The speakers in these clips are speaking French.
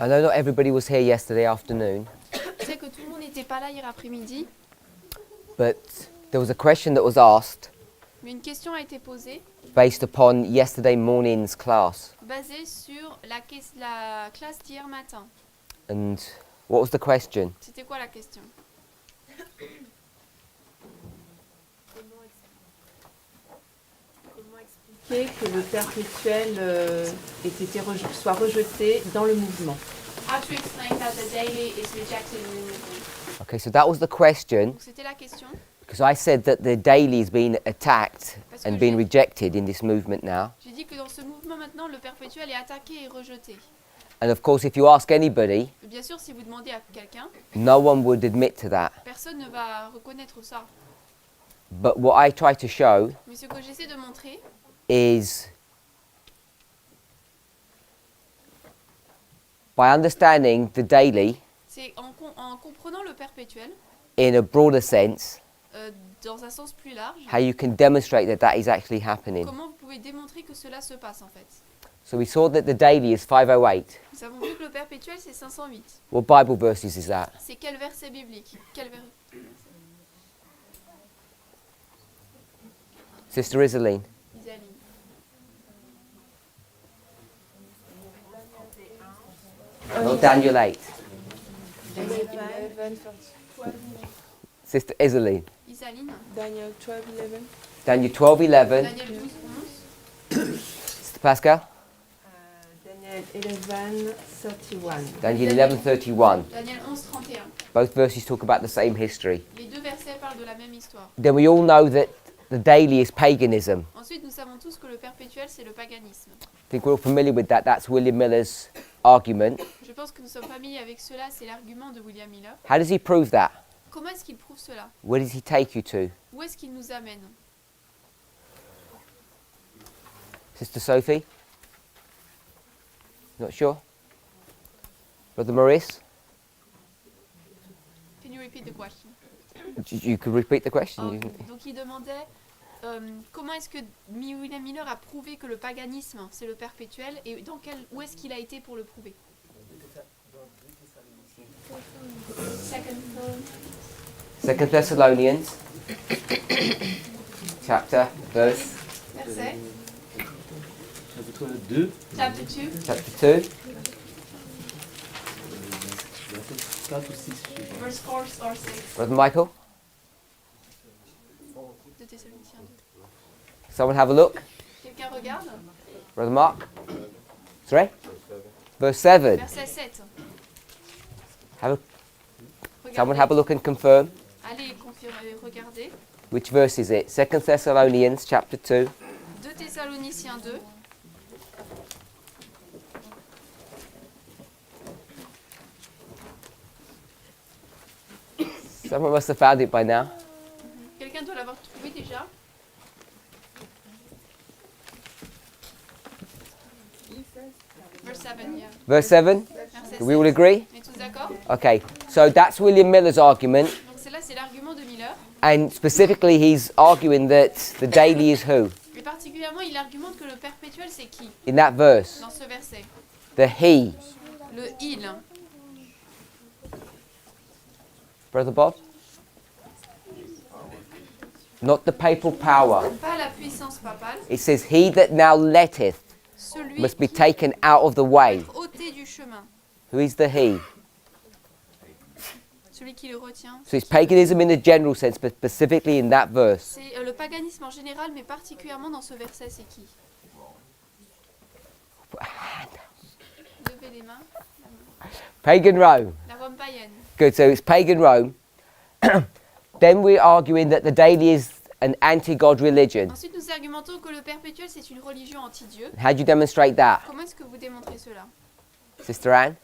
I know not everybody was here yesterday afternoon, Je sais que tout le monde n'était pas là hier après-midi, but there was a question that was asked mais une question a été posée based upon yesterday morning's class. basée sur la classe d'hier matin. And what was the question? C'était quoi la question? Comment expliquer que le perpétuel soit rejeté dans le mouvement? How to explain that the daily is rejected in the movement. Okay, so that was the question, Donc c'était la question, because I said that the daily is being attacked Parce que and being j'ai- rejected in this movement now. j'ai dit que dans ce mouvement maintenant, le perpétuel est attaqué et rejeté. And of course, if you ask anybody, Et bien sûr, si vous demandez à quelqu'un, no one would admit to that. personne ne va reconnaître ça. But what I try to show Mais ce que j'essaie de montrer, is by understanding the daily c'est en comprenant le perpétuel, in a broader sense, dans un sens plus large, how you can demonstrate that that is actually happening. comment vous pouvez démontrer que cela se passe en fait. So we saw that the daily is 508. Nous avons vu que le perpétuel c'est 508. What Bible verses is that? C'est quel verset biblique? Sister Isaline. Isaline. Not Daniel 8. Sister Isaline. Isaline. Daniel 12:11. Daniel 12:11. Daniel 12, Sister Pascal. Daniel 11:31. Daniel 11:31. Daniel 11, 31. Both verses talk about the same history. Les deux versets parlent de la même histoire. Then we all know that the daily is paganism. Ensuite, nous savons tous que le perpétuel c'est le paganisme. I think we're all familiar with that. That's William Miller's argument. Je pense que nous sommes familiers avec cela, c'est l'argument de William Miller. How does he prove that? Comment est-ce qu'il prouve cela? Where does he take you to? Où est-ce qu'il nous amène? Sister Sophie? Not sure? Brother Maurice? Can you repeat the question? You could repeat the question. Oh, donc il demandait comment est-ce que William Miller a prouvé que le paganisme c'est le perpétuel et où est-ce qu'il a été pour le prouver? Second Thessalonians, chapter, verse, Verset. Chapitre 2, Chapter 2. chapter 2, verset 4 ou 6. Verse 4 or 6. Brother Michael. De Thessaloniciens 2. Someone have a look. Quelqu'un regarde? Brother Mark. Sorry? Verse 7. Verset 7. Have a, Regardez. someone have a look and confirm. Allez, regardez. Which verse is it? Second Thessalonians, chapter 2. 2 Thessaloniciens 2. Someone must have found it by now. Quelqu'un doit l'avoir trouvé déjà. Verse 7, yeah. Verse 7. Verset Do we all 7. agree? On est tous d'accord? Okay, so that's William Miller's argument. Donc c'est l'argument de Miller. And specifically, he's arguing that the daily is who? Et particulièrement, il argumente que le perpétuel, c'est qui In that verse, dans ce verset? the he. Le il. Brother Bob? Not the papal power. Pas la puissance papale. It says, he that now letteth Celui must be qui taken out of the way. est ôté du chemin. Who is the he? Celui qui le retient. So it's paganism in a general sense, but specifically in that verse. C'est le paganisme en général, mais particulièrement dans ce verset, c'est qui? Levez les mains. Pagan Rome. La Rome païenne. Good, so it's pagan Rome. Then we're arguing that the daily is an anti-God religion. Ensuite, nous argumentons que le perpétuel, c'est une religion anti-Dieu. How do you demonstrate that? Comment est-ce que vous démontrez cela? Sister Anne?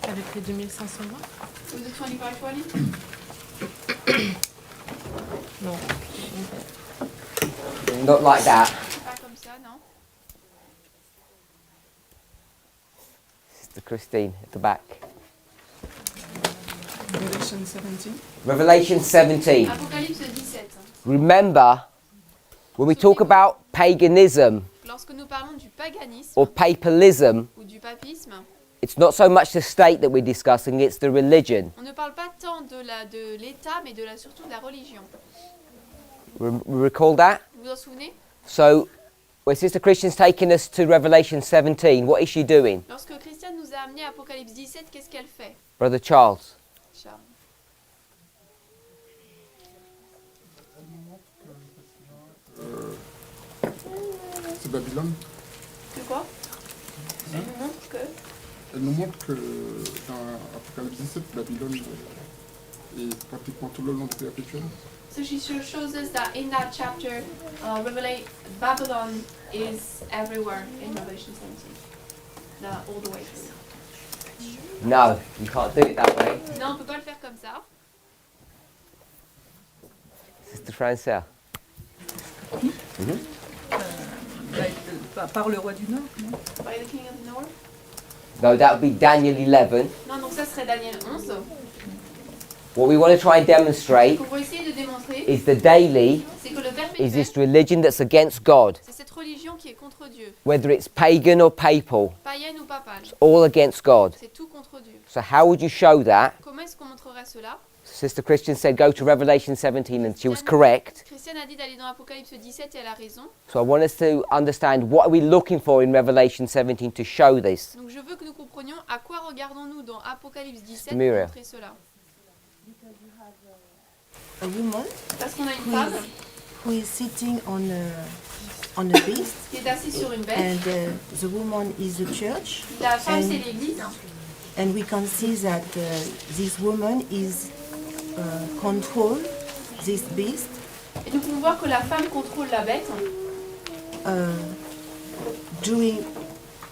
Avec les 2520? With the 2520? Non. Not like that. Pas comme ça, non? Christine, at the back. Revelation 17. Revelation 17. Apocalypse 17. Remember, when we talk about paganism Lorsque nous parlons du paganisme or papalism, ou du papisme, it's not so much the state that we're discussing, it's the religion. on ne parle pas tant de l'État, mais surtout de la religion. Recall that? Vous vous en souvenez? So, when Sister Christian's taking us to Revelation 17, what is she doing? Lorsque Christiane nous a amené à Apocalypse 17, qu'est-ce qu'elle fait? Brother Charles. Charles. C'est Babylone. Que quoi? Elle nous montre que... Elle nous montre que dans Apocalypse 17, Babylone est pratiquement tout le long du perpétuel. So she shows us that in that chapter, Babylon is everywhere in Revelation 17. All the way through. No, you can't do it that way. Non, on peut pas le faire comme ça. Sister Francelle. Par le roi du Nord, non? By the King of the North? No, that would be Daniel 11. Non, donc ça serait Daniel 11. What we want to try and demonstrate Ce qu'on va essayer de démontrer, is the daily c'est que le is perpétuel, this religion that's against God. c'est cette religion qui est contre Dieu. Whether it's pagan or papal, Païenne ou papale, all against God. c'est tout contre Dieu. So how would you show that? Comment est-ce qu'on montrerait cela? Sister Christian said go to Revelation 17 and she was correct. Christiane a dit d'aller dans Apocalypse 17 et elle a raison. So I want us to understand what are we looking for in Revelation 17 to show this. Donc je veux que nous comprenions à quoi regardons-nous dans Apocalypse 17 pour Muriel. montrer cela. A woman Parce qu'on a une who femme is, who is sitting on a beast, qui est assise sur une bête. and the woman is the church, La femme and- c'est l'église. and we can see that this woman is control this beast Et nous pouvons voir que la femme contrôle la bête doing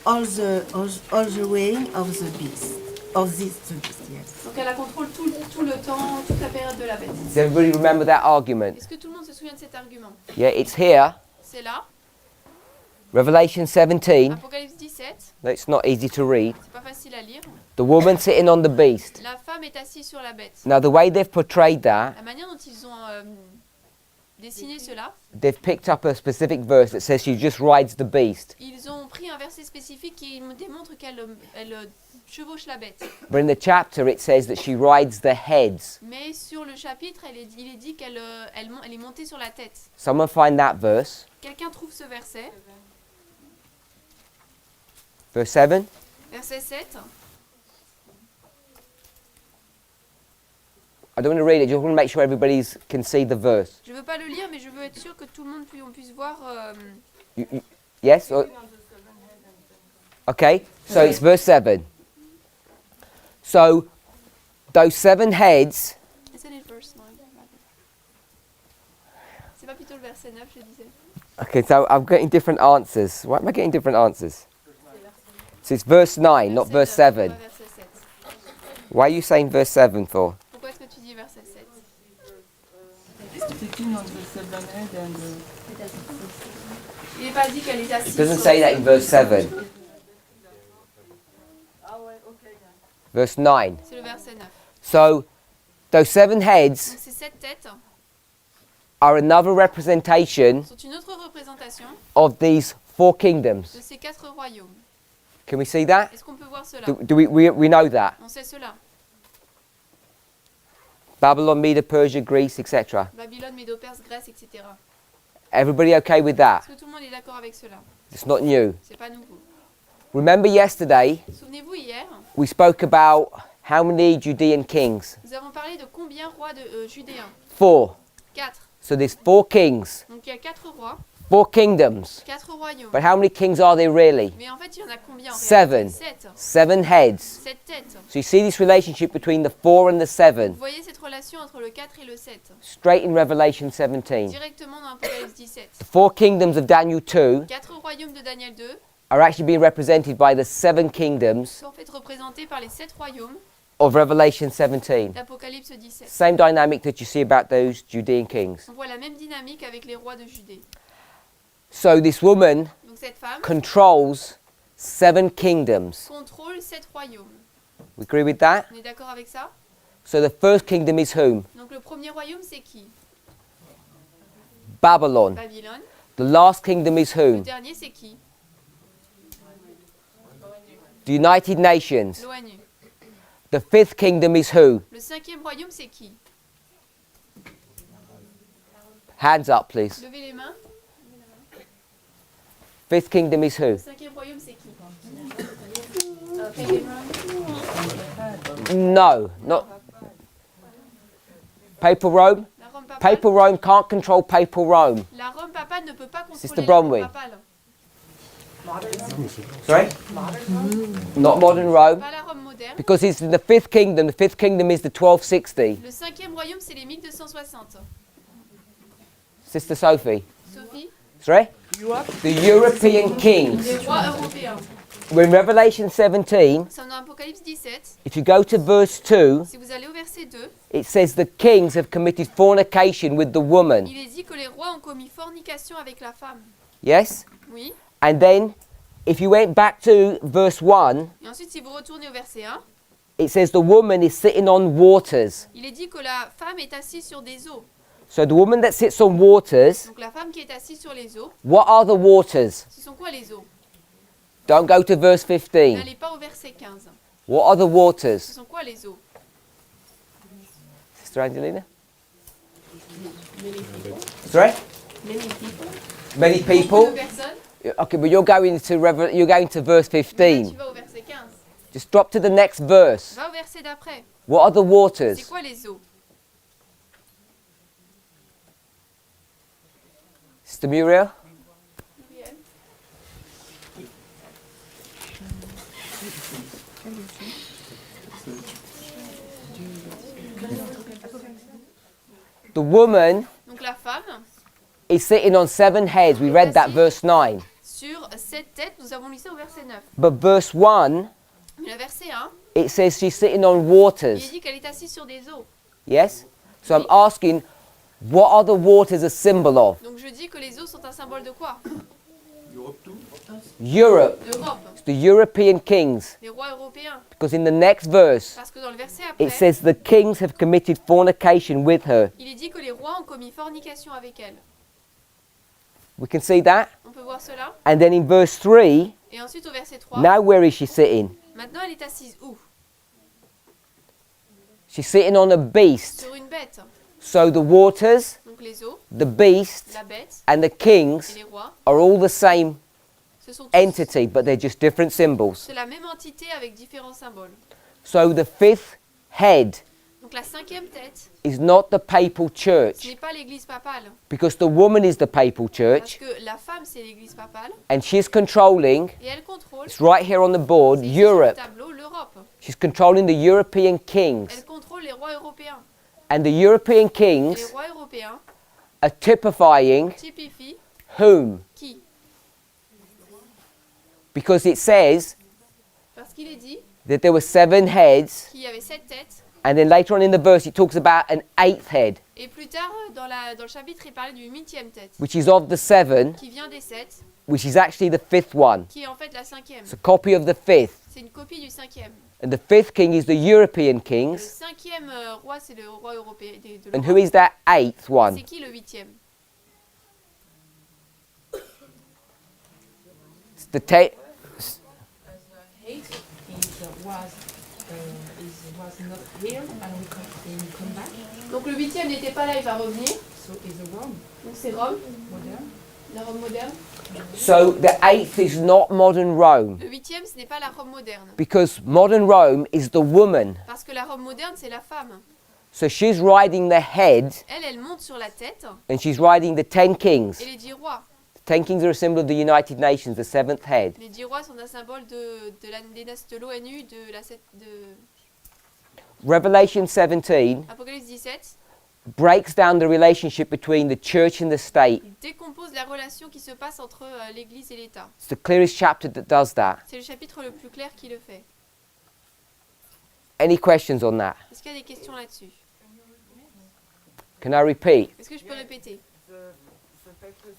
all the weighing of the beast, the beast, yes. Donc elle la contrôle tout le temps, toute la période de la bête. Does everybody remember that argument? Est-ce que tout le monde se souvient de cet argument? Yeah, it's here. C'est là, Revelation 17. Apocalypse 17. It's not easy to read. C'est pas facile à lire. The woman sitting on the beast. La femme est assise sur la bête. Now, the way they've portrayed that, La manière dont ils ont dessiné cela, they've picked up a specific verse that says she just rides the beast. ils ont pris un verset spécifique qui me démontre qu'elle chevauche la bête. But in the chapter, it says that she rides the heads. Mais sur le chapitre, il est dit qu'elle elle est montée sur la tête. Someone find that verse. Quelqu'un trouve ce verset, Verse 7. verset 7. I don't want to read it, just want to make sure everybody can see the verse. Je veux pas le lire, mais je veux être sûr que tout le monde puisse voir. Yes? Okay, so it's verse 7. So, those 7 heads, Isn't it verse 9? C'est pas plutôt le verset 9, je disais. okay, so I'm getting different answers. Why am I getting different answers? So it's verse 9, not verse Verset 7. 9, pas verset 7. Why are you saying verse 7 for? Pourquoi est-ce que tu dis verset 7? Sitting on the seven head and Il n'est pas dit qu'elle est assise. It doesn't sur- say that in verse 7. Verse 9. C'est le verset 9. So, those 7 heads Donc ces 7 têtes are another representation sont une autre représentation of these 4 kingdoms. de ces 4 royaumes. Can we see that? Est-ce qu'on peut voir cela? Do we know that? On sait cela. Babylon, Media, Persia, Greece, etc. Babylone, Médo-Perse, Grèce, etc. Everybody okay with that? Est-ce que tout le monde est d'accord avec cela? It's not new. C'est pas nouveau. Remember yesterday, Souvenez-vous, hier, we spoke about how many Judean kings? nous avons parlé de combien rois de judéens? 4. 4. So there's 4 kings, Donc il y a 4 rois, 4 kingdoms. 4 royaumes. But how many kings are there really? Mais en fait, il y en a combien en 7. réalité? 7. 7 heads. 7 têtes. So you see this relationship between the 4 and the 7 Vous voyez cette relation entre le 4 et le 7, straight in Revelation 17. directement dans Apocalypse 17. The 4 kingdoms of Daniel 2 4 royaumes de Daniel 2 are actually being represented by the 7 kingdoms sont en fait représentés par les 7 royaumes of Revelation 17. d'Apocalypse 17. Same dynamic that you see about those Judean kings. On voit la même dynamique avec les rois de Judée. So this woman Donc cette femme controls 7 kingdoms. contrôle 7 royaumes. We agree with that? On est d'accord avec ça? So the first kingdom is whom? Donc le premier royaume, c'est qui? Babylon. Babylone. The last kingdom is Le whom? dernier, c'est qui? The United Nations. L'ONU. The fifth kingdom is who? Le cinquième royaume, c'est qui? Hands up, please. Levez les mains. Fifth kingdom is who? Le cinquième royaume, c'est qui? Février. No, not Papal Rome. La Rome papale. Papal Rome can't control Papal Rome. La Rome papale ne peut pas Sister contrôler la Rome Bronwyn. papale. Sorry? Not modern Rome. Pas la Rome moderne. Because it's in the fifth kingdom. The fifth kingdom is the 1260. Le cinquième royaume, c'est les 1260. Sister Sophie. Sophie? Sorry? The European kings. Les rois européens. In Revelation 17, C'est dans Apocalypse 17. if you go to verse 2, Si vous allez au verset 2, it says the kings have committed fornication with the woman. il est dit que les rois ont commis fornication avec la femme. Yes? Oui. And then, if you went back to verse 1, Et ensuite, si vous retournez au verset 1, it says the woman is sitting on waters. il est dit que la femme est assise sur des eaux. So the woman that sits on waters, Donc la femme qui est assise sur les eaux, what are the waters? ce sont quoi les eaux? Don't go to verse 15. N'allez pas au verset 15. What are the Ce waters? sont quoi les eaux? Sister Angelina? Sorry? Many Beaucoup de people? personnes. Okay, but you're going to verse Mais là, 15. tu vas au verset 15. Just drop to the next verse. Va au verset d'après. What are the waters? C'est quoi les eaux? Sister Muriel? The woman Donc la femme, is sitting on 7 heads. We read that verse 9. sur 7 têtes, nous avons lu ça au verset 9. But verse 1, Mais le verset 1, it says she's sitting on il waters. dit qu'elle est assise sur des eaux. Yes? So I'm asking, what are the waters a symbol of? Donc je dis que les eaux sont un symbole de quoi? Europe. D'Europe. It's the European kings. Les rois européens. Because in the next verse, Parce que dans le verset it après, says the kings have committed fornication with her. il est dit que les rois ont commis fornication avec elle. We can see that. On peut voir cela. And then in verse 3, Et ensuite au verset 3, now where is she sitting? maintenant elle est assise où? She's sitting on a beast. Sur une bête. So the waters, Donc les eaux, the beast, la bête and the et kings les rois, are all the same ce sont tous entity, but they're just different symbols. c'est la même entité avec différents symboles. So the fifth head Donc la cinquième tête, is not the papal ce church, n'est pas l'église papale. because the woman is the papal Parce church, que la femme c'est l'église papale and she's controlling, et elle contrôle, it's right here on the board, c'est écrit sur le Europe. tableau, l'Europe. She's controlling the European kings. Elle contrôle les rois européens. And the European Et kings les rois européens are typifying typifient whom? qui? Because it says Parce qu'il est dit that there were 7 heads, qu'il y avait 7 têtes. and then later on in the verse it talks about an 8th head, Et plus tard, dans le chapitre, il parlait d'une 8e tête, which is of the 7, qui vient des 7, which is actually the 5th one. qui est en fait la 5e. It's a copy of the 5th. C'est une copie du 5e. And the 5th king is the European Le kings. 5e roi, c'est le roi européen de And who l'Europe. is that 8th one? C'est qui le 8e? It's the te- Hate was not here and we come back. Donc le 8e n'était pas là, il va revenir. So is a Rome Donc c'est Rome, modern. la Rome moderne. So the 8th is not modern Rome, Le 8e, ce n'est pas la Rome moderne. because modern Rome is the woman. Parce que la Rome moderne, c'est la femme. So she's riding the head, Elle monte sur la tête and she's riding the 10 kings. et les 10 rois. The 10 kings are a symbol of the United Nations, the 7th head. Les 10 rois sont un symbole de l'ONU, de Revelation 17 Apocalypse 17. breaks down the relationship between the church and the state. Il décompose la relation qui se passe entre l'Église et l'État. It's the clearest chapter that does that. C'est le chapitre le plus clair qui le fait. Any questions on that? Est-ce qu'il y a des questions là-dessus? Can I repeat? Est-ce que je peux répéter? The papal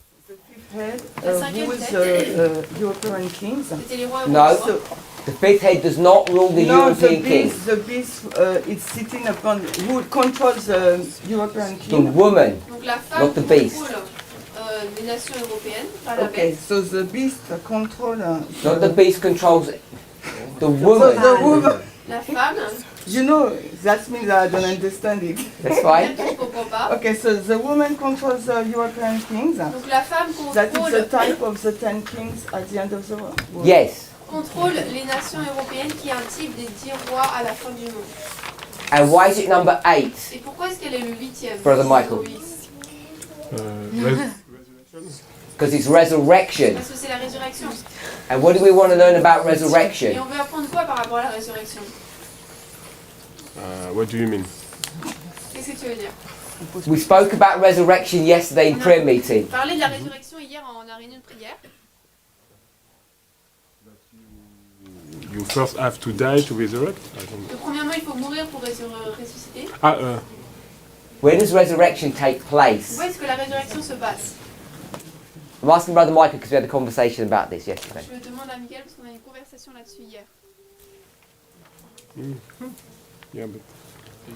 Head, La cinquième who is tête. European kings? C'était les rois No. européens. The fifth head does not rule the No, European kings. the beast is sitting upon who controls the European The king. woman, Donc la femme not the beast. contrôle les nations européennes, pas la Okay, bête. so the beast control. Not the beast controls it. The So woman. the woman. La femme, You know, that means I don't understand it. That's fine. je ne comprends pas. Okay, so the woman controls the European kings. Donc la femme That is the contrôle, type of the 10 kings at the end of the world. Yes. contrôle les nations européennes qui est un type des 10 rois à la fin du monde. And why is it number 8? Et pourquoi est-ce qu'elle est le 8e? Brother Michael. Because it's resurrection. Parce que c'est la résurrection. And what do we want to learn about Et resurrection? on veut apprendre quoi par rapport à la résurrection? What do you mean? Qu'est-ce que tu veux dire? We spoke about resurrection yesterday in prayer meeting. On parlait de la résurrection hier en réunion de prière. You first have to die to resurrect? I don't know. Donc, premièrement, il faut mourir pour ressusciter. Where does resurrection take place? Où est-ce que la résurrection se passe? I'm asking Brother Michael because we had a conversation about this yesterday. Je le demande à Miguel parce qu'on a eu une conversation là-dessus hier. Yeah, but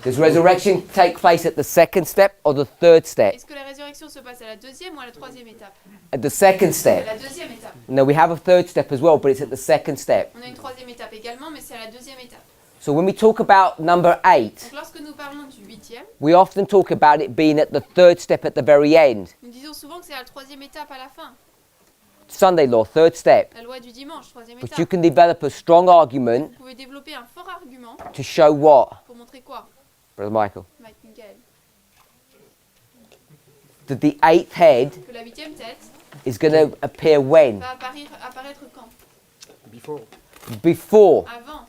Does resurrection take place at the second step or the third step? Est-ce que la résurrection se passe à la deuxième ou à la troisième étape? At the second À step. la deuxième étape. No, we have a third step as well, but it's at the second step. On a une troisième étape également, mais c'est à la deuxième étape. So when we talk about number 8, Donc lorsque nous parlons du 8e, we often talk about it being at the third step at the very end. nous disons souvent que c'est à la troisième étape à la fin. Sunday law, third step. La loi du dimanche, troisième But you étape. can develop a strong argument Vous pouvez développer un fort argument to show what, pour montrer quoi, Brother Michael? Mike Miguel? That the 8th head Que la 8e tête is going to appear when? va apparaître quand? before. Before. Avant.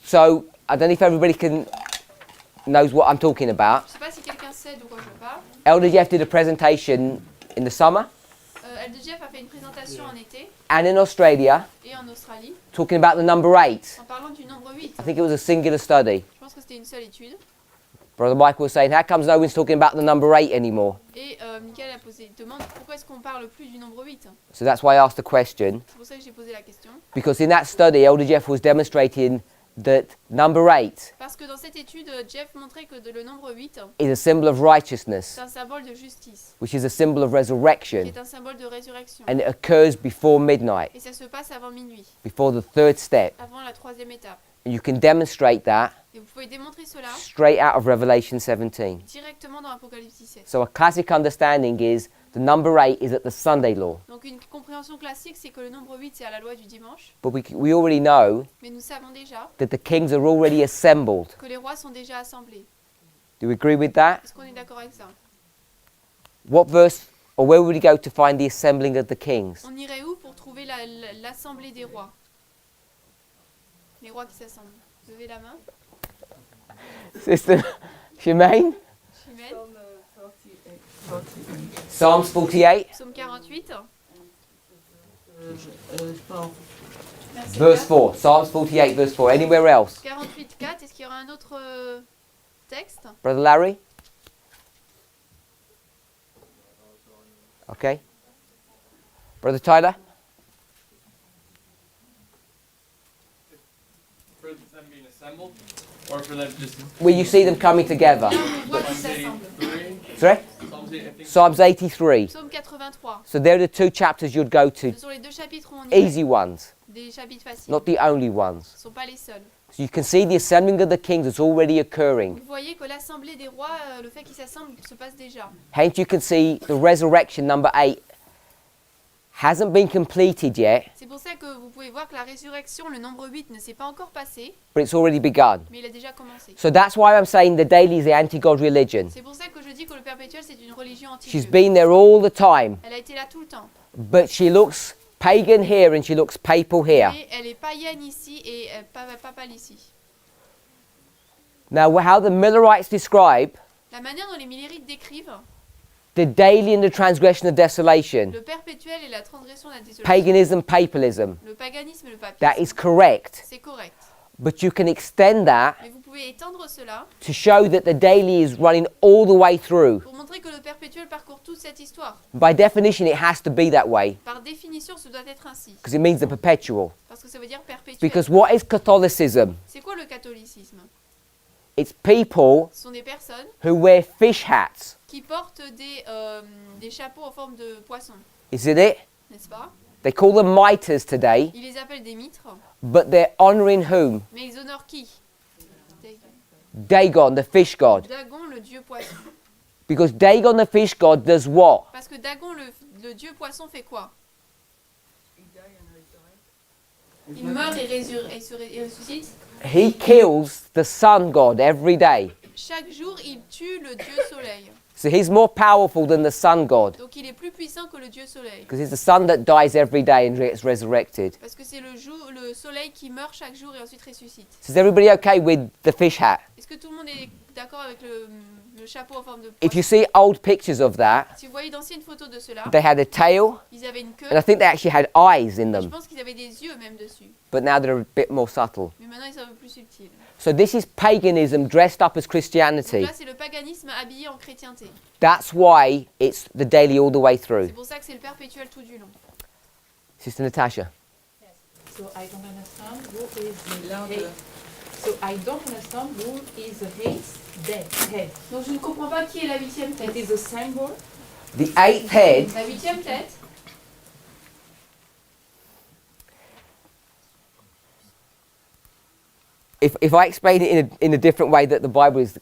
So I don't know if everybody knows what I'm talking about. Je ne sais pas si quelqu'un sait de quoi je parle. Elder Jeff did a presentation in the summer Elder Jeff a fait une présentation en été and in Australia et en Australie talking about the number 8. en parlant du nombre 8. I think it was a singular study. Je pense que c'était une seule étude. Brother Michael was saying, how comes no one's talking about the number 8 anymore? Et Michael a demande pourquoi est-ce qu'on parle plus du nombre 8. So that's why I asked the question, C'est pour ça que j'ai posé la question. because in that study, Elder Jeff was demonstrating that number 8 Parce que dans cette étude, Jeff montrait que le nombre 8 is a symbol of righteousness, c'est un symbole de justice, which is a symbol of qui resurrection, est un symbole de résurrection. and it occurs before midnight, Et ça se passe avant minuit, before the third step. avant la troisième étape. And you can demonstrate that Et vous pouvez démontrer cela straight out of Revelation 17. directement dans Apocalypse 17. So a classic understanding is the number 8 is at the Sunday law. Donc une compréhension classique, c'est que le nombre 8, c'est à la loi du dimanche. But we already know Mais nous savons déjà that the kings are already assembled. que les rois sont déjà assemblés. Do we agree with that? Est-ce qu'on est d'accord avec ça? What verse or where would we go to find the assembling of the kings? On irait où pour trouver l'assemblée des rois? Les rois qui s'assemblent. Levez la main. Sister Shemaine? Chimène. Psalms 48, Psaume 48. Merci. verse 4. Psalms 48, verse 4. Anywhere else? 48, 4. Est-ce qu'il y aura un autre texte? Brother Larry? Okay. Brother Tyler? For them being assembled, or for them just. Where you see them coming together. On voit qu'ils s'assemblent. Sorry? Psalms 83. Psaume 83. So they're the two chapters you'd go to. Ce sont les deux chapitres où on irait. Easy ones, Des chapitres faciles. not the only ones. Ce ne sont pas les seuls. So you can see the assembling of the kings is already occurring. Vous voyez que l'assemblée des rois, le fait qu'ils s'assemblent, se passe déjà. Hence you can see the resurrection number 8 hasn't been completed yet, C'est pour ça que vous pouvez voir que la résurrection, le nombre 8, ne s'est pas encore passé, but it's already begun. mais il a déjà commencé. So that's why I'm saying the daily is the anti-God religion. C'est pour ça que je dis que le perpétuel, c'est une religion She's anti-Dieu. been there all the time, Elle a été là tout le temps. but she looks pagan here and she looks papal here. Mais elle est païenne ici et papale ici. Now how the Millerites describe La manière dont les Millérites décrivent the daily and the transgression of desolation, le perpétuel et la transgression de la désolation, paganism, papalism, le paganisme et le that papisme, is correct. c'est correct. But you can extend that Mais vous pouvez étendre cela to show that the daily is running all the way through. pour montrer que le perpétuel parcourt toute cette histoire. By definition, it has to be that way Par définition, ce doit être ainsi. because it means the perpetual. Parce que ça veut dire perpétuel. Because what is Catholicism? C'est quoi le catholicisme? It's people Ce sont des personnes who wear fish hats. qui portent des chapeaux en forme de poisson, Isn't it? n'est-ce pas? They call them miters today, Ils les appellent des mitres, but they're honoring whom? mais ils honorent qui? Dagon, the fish god. Dagon, le dieu poisson. Because Dagon, the fish god, does what? Parce que Dagon, le dieu poisson, fait quoi? Il meurt et se ressuscite. He kills the sun god every day. Chaque jour, il tue le dieu soleil. So he's more powerful than the sun god Donc il est plus puissant que le dieu soleil. because it's the sun that dies every day and gets resurrected. Parce que c'est le soleil qui meurt chaque jour et ensuite ressuscite. So is everybody okay with the fish hat? Est-ce que tout le monde est d'accord avec le chapeau en forme de If you poisson? see old pictures of that, Si vous voyez d'anciennes photos de cela, they had a tail ils avaient une queue. and I think they actually had eyes in Je them, pense qu'ils avaient des yeux même dessus. but now they're a bit more subtle. Mais maintenant, ils sont un peu plus subtils. So this is paganism dressed up as Donc Christianity. là, c'est le paganisme habillé en chrétienté. That's why it's the daily all the way through. C'est pour ça que c'est le perpétuel tout du long. Sister Natasha. So I don't understand who is the hate. So I don't understand who is the head. Donc je ne comprends pas qui est la huitième tête. It is a symbol. The eighth head La huitième tête, if I explain it in a different way that the Bible is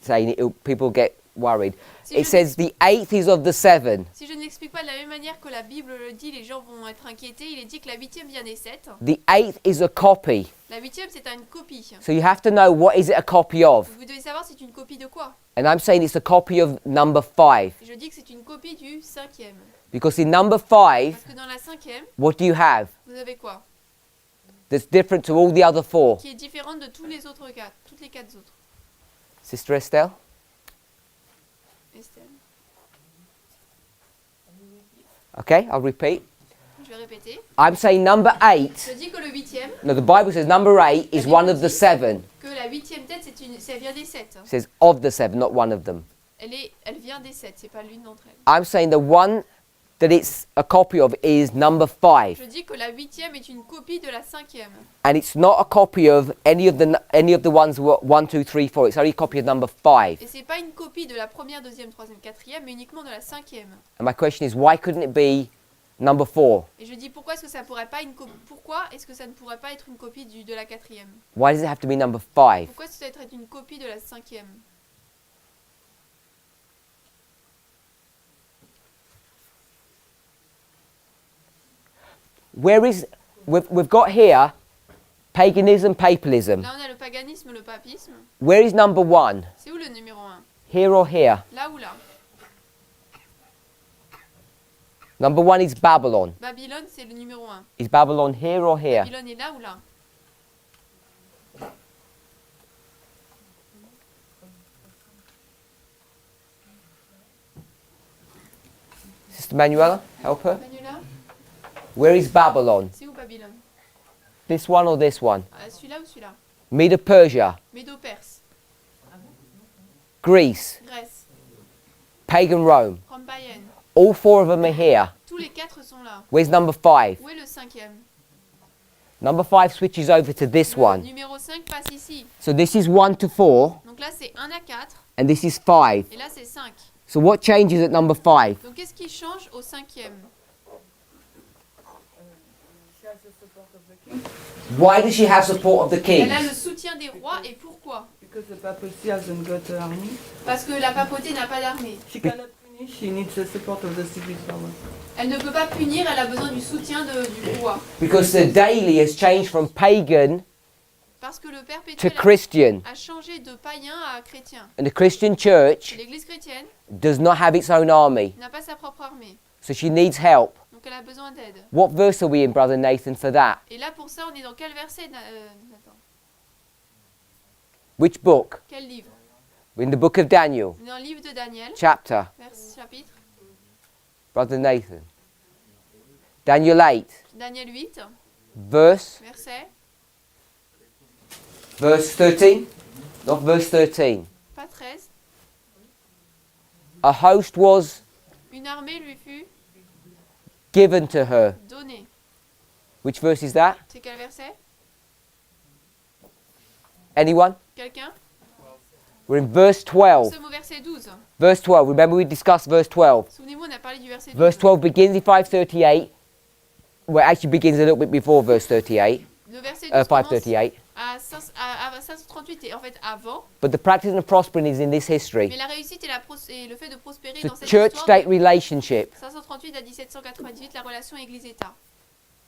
saying it, people get worried. si It je, says the eighth is of the seven. si je ne l'explique pas de la même manière que la Bible le dit, les gens vont être inquiétés. Il est dit que la huitième vient des sept. The eighth is a copy. La huitième, c'est une copie. So you have to know what is it a copy of. Vous devez savoir c'est une copie de quoi. And I'm saying it's a copy of number 5. Et je dis que c'est une copie du cinquième. Because in number 5, Parce que dans la cinquième, what do you have vous avez quoi? that's different to all the other 4? Qui est différente de tous les autres quatre, toutes les quatre autres. Sister Estelle? Estelle, Okay, I'll repeat. je vais répéter. I'm saying number 8. Je dis que le huitième, No, the Bible says number 8 is one of the 7. que la huitième tête, ça vient des sept. It says of the 7, not one of them. Elle vient des sept, c'est pas l'une d'entre elles. I'm saying the one that it's a copy of is number 5. Je dis que la huitième est une copie de la cinquième. And it's not a copy of any of the ones 1, 2, 3, 4. It's only a copy of number 5. Et c'est pas une copie de la première, deuxième, troisième, quatrième, mais uniquement de la cinquième. And my question is, why couldn't it be number 4? Et je dis pourquoi est-ce que ça pourrait pas pourquoi est-ce que ça ne pourrait pas être une copie de la quatrième? Why does it have to be number 5? Pourquoi est-ce que ça doit être une copie de la cinquième? We've got here paganism, papalism. Là on a le paganisme, le papisme. Where is number 1? C'est où le numéro 1? Here or here? Là ou là? Number 1 is Babylon. Babylone, c'est le numéro 1. Is Babylon here or here? Babylone est là ou là? Sister Manuela, help her. Manuela, Where is Babylon? c'est où Babylone? This one or this one? Celui-là ou celui-là? Medo-Persia, Médo-Perse, Greece, Grèce, pagan Rome. Rome païenne. All 4 of them are here. Tous les quatre sont là. Where's number 5? Où est le cinquième? Number 5 switches over to this Le one. numéro 5 passe ici. So this is 1 to 4, Donc là c'est 1 à 4 and this is 5. et là c'est 5. So what changes at number 5? Donc qu'est-ce qui change au cinquième? Why does she have support of the Elle a kings? le soutien des rois et pourquoi? Because the papacy hasn't got an army. Parce que la papauté n'a pas d'armée. She cannot finish, she needs the support of the civil servant. Elle ne peut pas punir, elle a besoin du soutien du roi. Because the daily has changed from pagan Parce que le to perpétuel Christian. a changé de païen à chrétien. And the Christian church L'église chrétienne does not have its own army. n'a pas sa propre armée. So she needs help. Donc elle a besoin d'aide. What verse are we in, Brother Nathan, for that? Et là pour ça on est dans quel verset Nathan? Which book? Quel livre? In the book of Daniel, On est dans le livre de Daniel, chapter. chapitre. Brother Nathan. Daniel 8, Daniel 8, verse verset, 13. Not verse 13. pas 13. A host was Une armée lui fut given to her. donnée. Which verse is that? C'est quel verset? Anyone? Quelqu'un? We're in verse Nous 12. sommes au verset 12. Verse 12. Remember we discussed verse 12. Souvenez-vous, on a parlé du verset 12. Verse 12 begins in 538. Well, it actually begins a little bit before verse 38. Le verset 12 commence 538. à 538 et en fait avant. But the practice of prospering is in this history. Mais la réussite et le fait de prospérer It's dans a cette church-state histoire, relationship. 538 à 1798, la relation Église-État.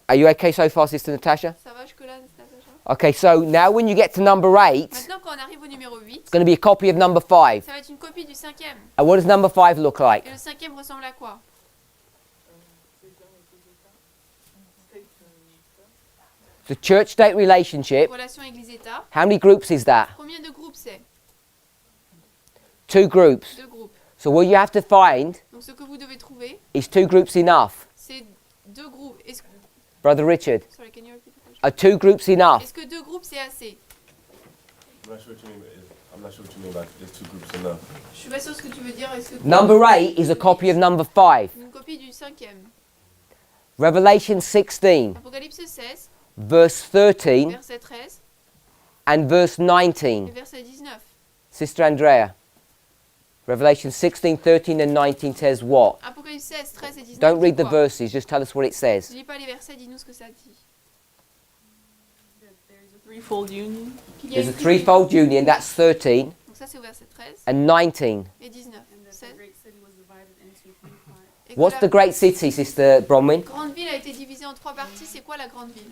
Are you okay so far, Sister Natasha? Ça va jusque-là, Natacha? Okay, so now when you get to number 8, it's Maintenant, quand on arrive au numéro 8, going to be a copy of number 5. ça va être une copie du cinquième. And what does number 5 look like? Et le cinquième ressemble à quoi? The church-state relationship. Relation Église-État. How many groups is that? Combien de groupes c'est? 2 groups. 2 groupes. So what you have to find Donc ce que vous devez trouver, is 2 groups enough. c'est 2 groupes. Brother Richard, Sorry, can you repeat the question? are 2 groups enough? Est-ce que 2 groupes c'est assez? I'm not sure what you mean. I'm not sure what you mean about these 2 groups enough. Je suis pas sûre ce que tu veux dire. Est-ce que Number 8 is a copy of number 5. une copie du cinquième? Revelation 16, Apocalypse 16, verse 13 verset 13 and verse et 19. verset 19. Sister Andrea, Revelation 16, 13 and 19 says what? Apocalypse 16, 13 et 19. Don't read the dit quoi? verses, just tell us what it says. Ne lis pas les versets, dis-nous ce que ça dit. Threefold union. Qu'il y a There's a une threefold union, that's 13 Donc ça c'est au verset 13 and 19. et 19. 16. Et que What's la the great city, Sister Bronwyn? grande ville a été divisée en 3 parties. C'est quoi la grande ville?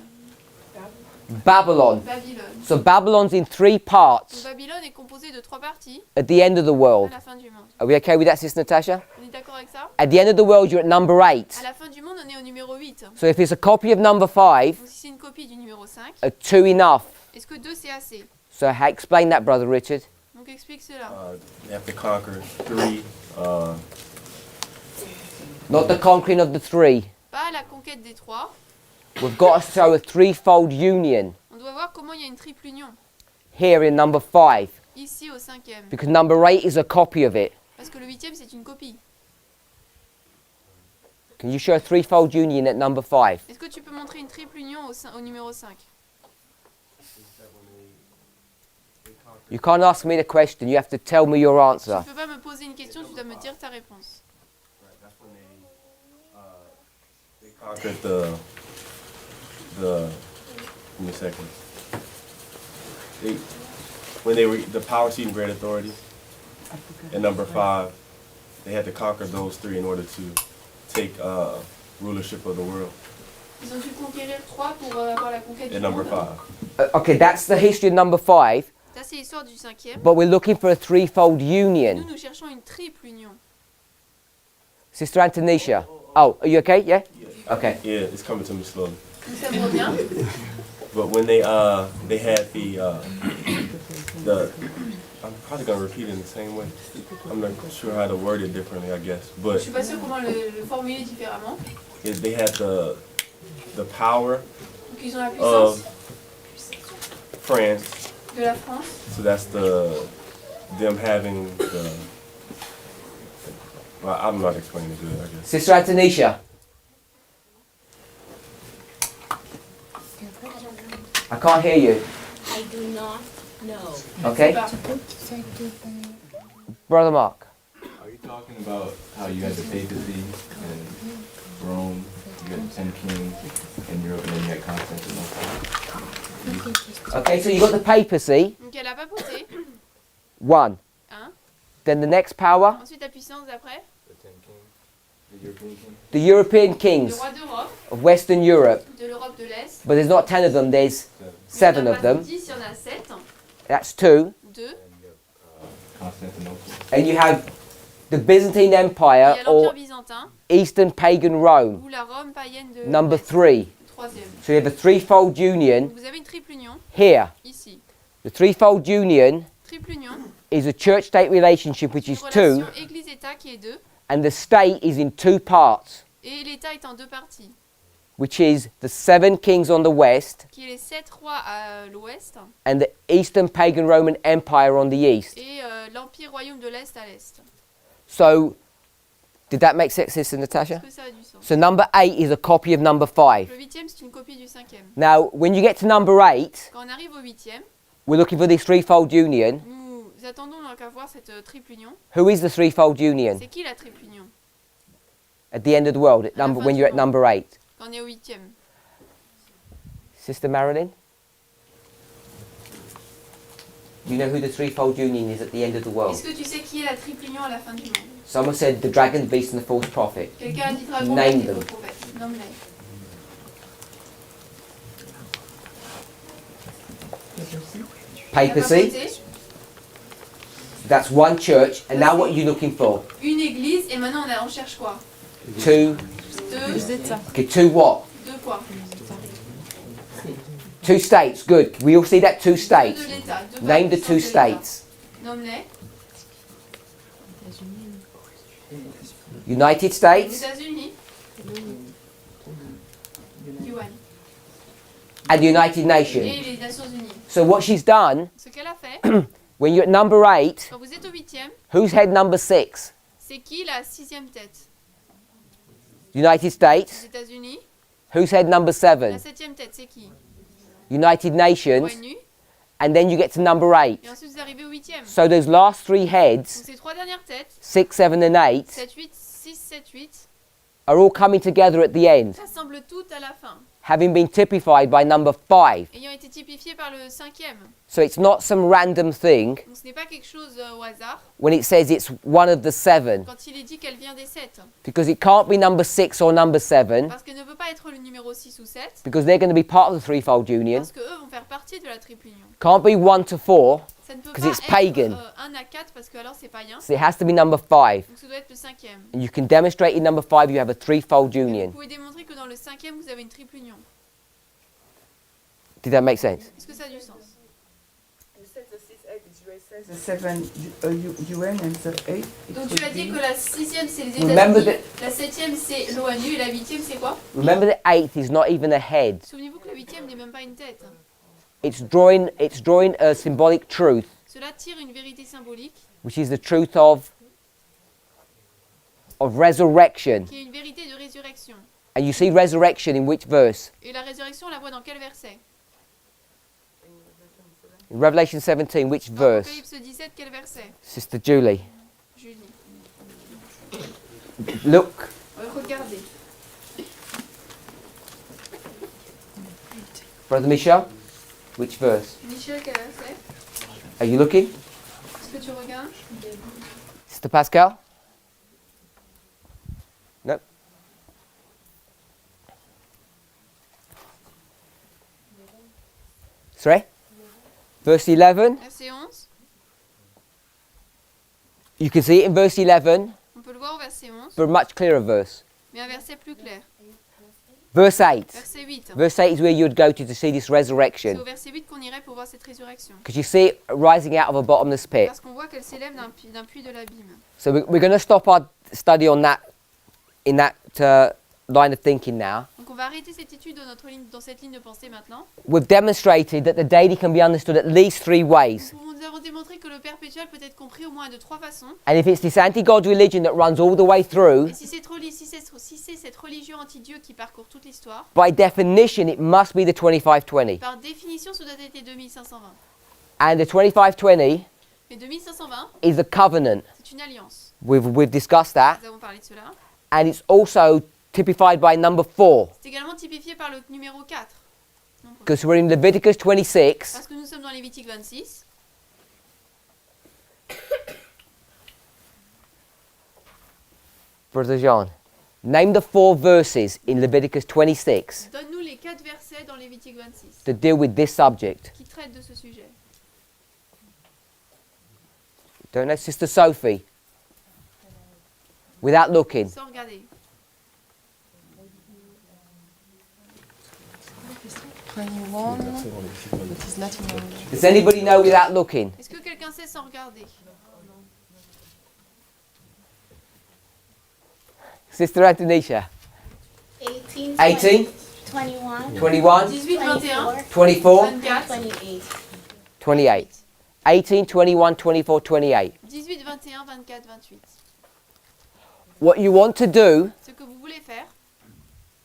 Babylon. Babylone. So Babylon's in 3 Donc parts Babylone est composée de 3 parties at the end of the à world. la fin du monde. Are we okay with that, Sister Natasha? On est d'accord avec ça? At the end of the world, you're at number 8. À la fin du monde, on est au numéro 8. So if it's a copy of number 5, Donc si c'est une copie du numéro 5, are 2 enough? est-ce que 2 c'est assez? So explain that, Brother Richard. Donc explique cela. They have to conquer 3. Not the conquering of the 3. Pas la conquête des 3. We've got to show a threefold union On doit voir comment il y a une triple union. here in number 5. Ici au cinquième. Because number 8 is a copy of it. Parce que le huitième c'est une copie. Can you show a threefold union at number 5? Est-ce que tu peux montrer une triple union au numéro 5? You can't ask me the question, you have to tell me your Tu answer. ne peux pas me poser une question, tu dois me dire ta réponse. That's when they conquered the. Give me a second. When they were the power, seat, and great authority. And number 5, they had to conquer those 3 in order to take rulership of the world. Ils ont dû conquérir 3 pour avoir la conquête du And number monde. 5. Okay, that's the history of number 5, Ça c'est l'histoire du cinquième. but we're looking for a threefold union. Nous cherchons une triple union. Sister Antonisha. Oh, are you okay? Yeah? Okay. Yeah, it's coming to me slowly. Donc ça me revient. But when they had the I'm probably gonna repeat it in the same way. I'm not sure how to word it differently, I guess. Je But suis pas sûre comment le formuler différemment. they had the power Donc ils ont la puissance of France. de la France. So that's them having the. Well, I'm not explaining it good, I guess. Sister Antonisha. I can't hear you. I do not know. Okay? Brother Mark. Are you talking about how you had the papacy and Rome, you had 10 kings in Europe, and then you had Constantinople? Okay, so you got the papacy, Donc elle a papauté. 1. Hein? Then the next power, Ensuite la puissance d'après. The 10 kings, the European kings? the European Le kings roi d'Europe, of Western Europe. de l'Europe de l'Est. But there's not 10 of them, there's 7 of them. 10, il y en a 7. That's 2. 2. Constantinople. And you have the Byzantine Il y Empire a l'Empire or byzantin Eastern Pagan Rome, ou la Rome païenne de number l'Est. 3. Troisième. So you have a threefold union Vous avez une triple union here. ici. The threefold union Triple union. is a church-state relationship which Une is 2, relation Église-État qui est 2 and the state is in 2 parts, et l'État est en 2 parties. which is the 7 kings on the west Qui est les 7 rois à l'ouest and the Eastern Pagan Roman Empire on the east. et l'Empire royaume de l'Est à l'est. So, did that make sense, Sister Natasha? Est-ce que ça a du sens? So number 8 is a copy of number 5. Le huitième, c'est une copie du cinquième. Now, when you get to number 8, Quand on arrive au huitième, we're looking for this threefold union. nous attendons donc à voir cette triple union. Who is the threefold union? C'est qui la triple union? At the end of the world, at À la number, fin when du you're at monde. number 8. Quand on est au huitième. Sister Marilyn? Do you know who the threefold union is at the end of the world? Est-ce que tu sais qui est la triple union à la fin du monde? Someone said the dragon, the beast and the false prophet. Quelqu'un a dit dragon, Name bête et them. faux prophète. Nomme-les. Papacy, Papauté, that's one church. And now what are you looking for? une église, et maintenant on cherche quoi? Two, Deux, okay, two what? deux quoi? Two states, good. We all see that, two Deux states. de l'État. Deux Name the puissances two de l'État. states. Nomme-les. United Les States États-Unis. UN. and the United Et Nations. les Nations Unies. So what she's done, Ce qu'elle a fait, when you're at number 8, quand vous êtes au huitième, who's head number 6? c'est qui la sixième tête? United Les States. États-Unis. Who's head number La 7? septième tête, c'est qui? United Nations. ONU. And then you get to number 8. Et ensuite vous arrivez au huitième. Donc So those last 3 heads, ces trois dernières têtes, 6, 7 and 8, 7, 8, 6, 7, 8, are all coming together at the end, rassemblent toutes à la fin, having been typified by number 5. ayant été typifiées par le cinquième. So it's not some random thing Donc ce n'est pas quelque chose au hasard, when it says it's one of the 7, quand il est dit qu'elle vient des 7. because it can't be number 6 or number 7, Parce qu'elle ne peut pas être le numéro 6 ou 7, because they're going to be part of the threefold union. parce qu'eux vont faire partie de la triple union. Can't be 1 to 4, Ça ne peut 'cause pas it's être pagan. 1 à 4, parce que alors c'est païen. so it has to be number 5. Donc ça doit être le cinquième. And you can demonstrate in number 5 you have a threefold Et vous union. pouvez démontrer que dans le cinquième, vous avez une triple union. Did that make sense? Est-ce que ça a du sens? You said the 6, 8, it says the 7 UN and the 8. Donc tu as dit que la sixième, c'est les Remember États-Unis, la septième, c'est l'ONU, et la huitième, c'est quoi? Remember the 8th is not even a head. Souvenez-vous que la huitième n'est même pas une tête. It's drawing a symbolic truth, Cela tire une vérité symbolique, which is the truth of resurrection. qui est une vérité de résurrection. And you see resurrection in which verse? Et la résurrection, on la voit dans quel verset? In Revelation 17, which Dans verse? Apocalypse 17, quel verset? Sister Julie. Julie. Look, Regardez. Brother Michel, which verse? Michel, quel verset? Are you looking? Est-ce que tu regardes? Sister Pascal? No? Sorry? Verse 11. Verset 11. You can see it in verse 11, On peut le voir au verset 11, but a much clearer verse. mais un verset plus clair. Verse 8. Verset 8. Verse 8 is where you would go to see this C'est resurrection. au verset 8 qu'on irait pour voir cette résurrection. Because you see it rising out of a bottomless pit. Parce qu'on voit qu'elle s'élève d'un puits de l'abîme. So we're going to stop our study on that, in that line of thinking now. Donc on va arrêter cette étude dans cette ligne de pensée maintenant. We've demonstrated that the daily can be understood at least 3 ways. Nous avons démontré que le perpétuel peut être compris au moins de 3 façons. And if it's this anti-God religion that runs all the way through, Et si c'est cette religion anti-Dieu qui parcourt toute l'histoire, by definition it must be the 2520. par définition, ça doit être 2520. And the 2520 Mais 2520, is the covenant. c'est une alliance. We've discussed that. Nous avons parlé de cela. And it's also typified by number 4. C'est également typifié par le numéro 4. Because we're in Leviticus 26. Parce que nous sommes dans Lévitique 26. Brother John, name the 4 verses in Leviticus 26 Donne-nous les 4 versets dans Lévitique 26 that deal with this subject. qui traitent de ce sujet. Don't know, Sister Sophie? Without looking. Sans regarder. 21, it is not in English. Does anybody know without looking? Est-ce que quelqu'un sait sans regarder? Sister Antonisha? 18, 18, 21, 21, 18, 21, 24, 24, 28. 28. 18, 21, 24, 28. 18, 21, 24, 28. what you want to do, Ce que vous voulez faire,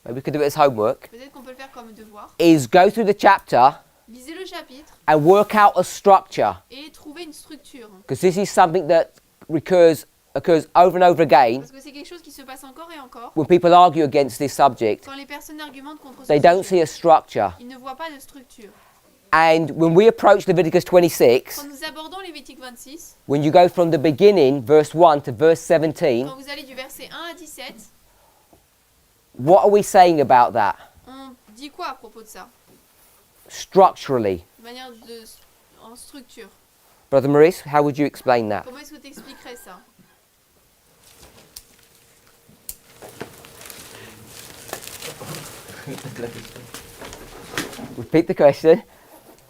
maybe we could do it as homework, peut-être qu'on peut le faire comme devoir, is go through the chapter lisez le chapitre and work out a structure. et trouvez une structure. Because this is something that occurs over and over again Parce que c'est quelque chose qui se passe encore et encore. when people argue against this subject. Quand les personnes argumentent contre They ce don't sujet, see a structure. ils ne voient pas de structure. And when we approach Leviticus 26, Quand nous abordons Lévitique 26, when you go from the beginning, verse 1 to verse 17, quand vous allez du verset 1 à 17, what are we saying about that? on dit quoi à propos de ça? Structurally. De manière en structure. Brother Maurice, how would you explain that? Comment est-ce que tu expliquerais ça? Repeat the question.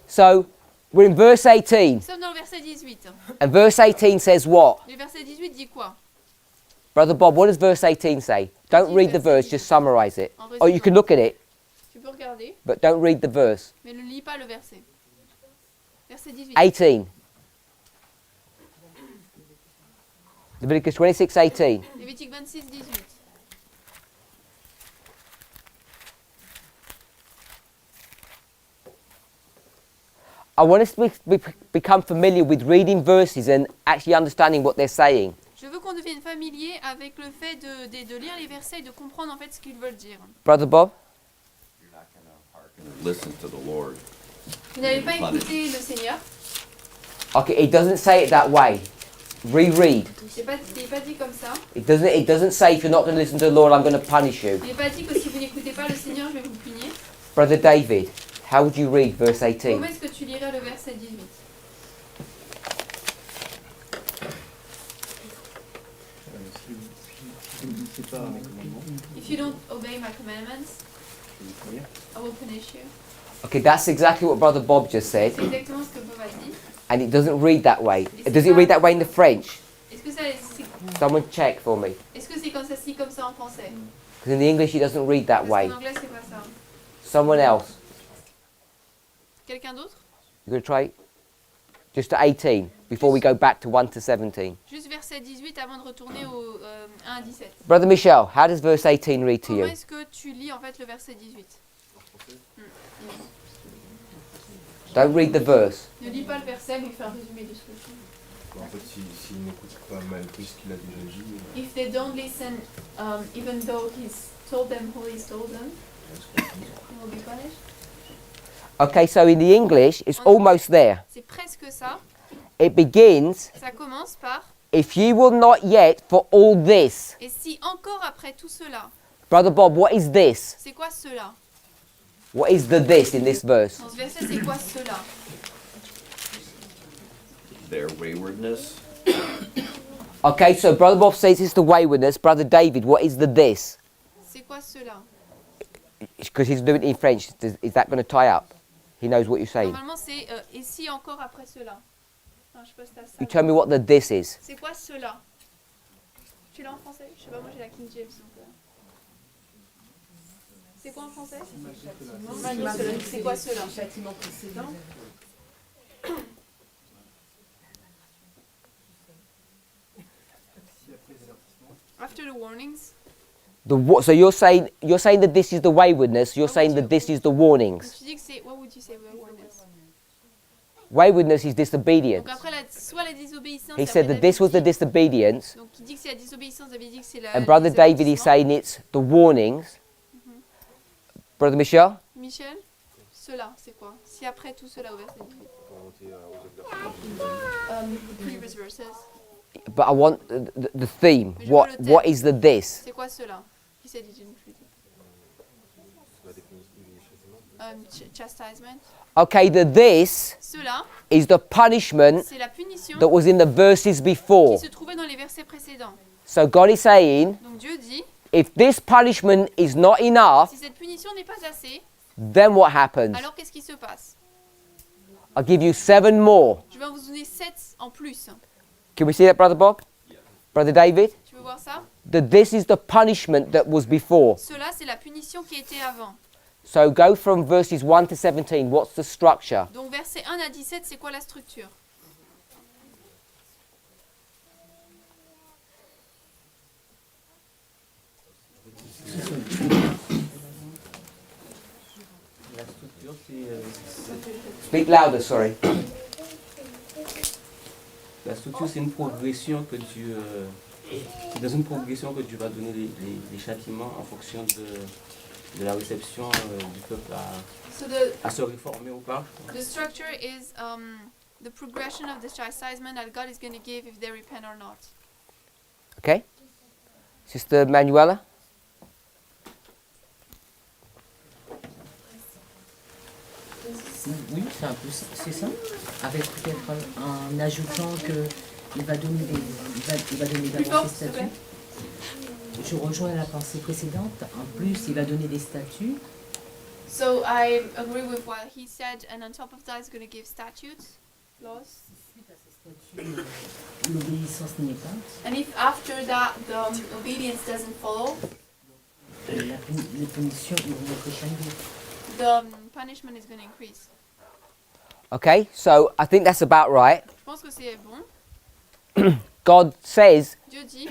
So, we're in verse 18, Nous sommes dans le verset 18. and verse 18 says what? Le verset 18 dit quoi? Brother Bob, what does verse 18 say? Don't read the verse, just summarize it. En Or you can look at it, Tu peux regarder, but don't read the verse. mais ne lis pas le verset. Verset 18. 18. Leviticus 26, 18. Lévitique 26, 18. I want us to become familiar with reading verses and actually understanding what they're saying. Je veux qu'on devienne familier avec le fait de lire les versets et de comprendre en fait ce qu'ils veulent dire. Brother Bob? Listen to the Lord. Vous n'allez pas écouter le Seigneur. Okay, it doesn't say it that way. Reread. Il n'est pas dit comme ça. It doesn't say if you're not going to listen to the Lord, I'm going to punish you. Il n'est pas dit que si vous n'écoutez pas le Seigneur, je vais vous punir. Brother David, how would you read verse 18? Comment est-ce que tu lirais le verset 18? If you don't obey my commandments, I will punish you. Okay, that's exactly what Brother Bob just said. C'est exactement ce que Bob a dit. And it doesn't read that way. Does it read that way in the French? Est-ce que Someone check for me. c'est comme ça, si comme ça en français? Because in the English it doesn't read that Parce way. qu'en anglais c'est pas ça. Someone else. Quelqu'un d'autre? You going to try it? Just to 18, before we go back to 1 to 17. Juste verset 18 avant de retourner au 1 à 17. Brother Michel, how does verse 18 read to Comment you? est-ce que tu lis en fait le verset 18? Don't read the verse. Ne lis pas le verset, mais fais un résumé de ce que tu lis. En fait, s'il n'écoute pas malgré ce qu'il a déjà dit. If they don't listen, even though he's told them who he's told them, they will be punished. Okay, so in the English, it's almost there. C'est presque ça. It begins, Ça commence par if you will not yet for all this. et si encore après tout cela. Brother Bob, what is this? C'est quoi cela? What is the this in this verse? Dans ce verset, c'est quoi cela? Their waywardness. Okay, so Brother Bob says it's the waywardness. Brother David, what is the this? C'est quoi cela? Because he's doing it in French. Is that going to tie up? He knows what you're saying. Normalement, c'est et si encore après cela. Non, je sais pas si t'as ça. You tell me what the this is. C'est quoi cela? Tu l'as en français? Je sais pas, moi j'ai la King James. Donc, C'est quoi en français? C'est quoi cela? Châtiment précédent. After the warnings. So you're saying that this is the waywardness. You're saying that this is the warnings. Tu dis que c'est what would you say waywardness? Waywardness is disobedience. Donc après soit la désobéissance. He said that this was the disobedience. Donc il dit que c'est la désobéissance, David dit que c'est la. And Brother David is saying it's the warnings. Brother Michel? Michel, cela, c'est quoi? Si après tout cela au verset 18. Previous verses. But I want the theme. Mais je veux le thème. What is the this? C'est quoi cela? He said he didn't read it. Chastisement. Okay, the this Cela, is the punishment c'est la punition that was in the verses before. qui se trouvait dans les versets précédents. So God is saying, Donc Dieu dit, if this punishment is not enough, si cette punition n'est pas assez, then what happens? alors qu'est-ce qui se passe? I'll give you 7 more. Je vais vous donner 7 en plus. Can we see that, Brother Bob? Brother David? Tu veux voir ça? This is the punishment that was before. Cela, c'est la punition qui était avant. So go from verses 1 to 17. What's the structure? Donc verset 1 à 17, c'est quoi la structure? La structure, c'est Speak louder, sorry. la structure, c'est une progression que tu c'est dans une progression que tu vas donner les châtiments en fonction de la réception du peuple So à se réformer ou pas. the structure is the progression of the chastisement that God is going to give if they repent or not. Okay? Sister Manuela? Oui, c'est un peu c'est ça. Avec peut-être en ajoutant que il va donner d'abord des statuts. Je rejoins la pensée précédente. En plus, il va donner des statuts. So I agree with what he said, and on top of that, he's going to give statutes, laws. L'obéissance n'est pas. And if after that the obedience doesn't follow, Les punitions vont être changées. the punishment is going to increase. Okay, so I think that's about right. Je pense que c'est bon. God says, Dieu dit,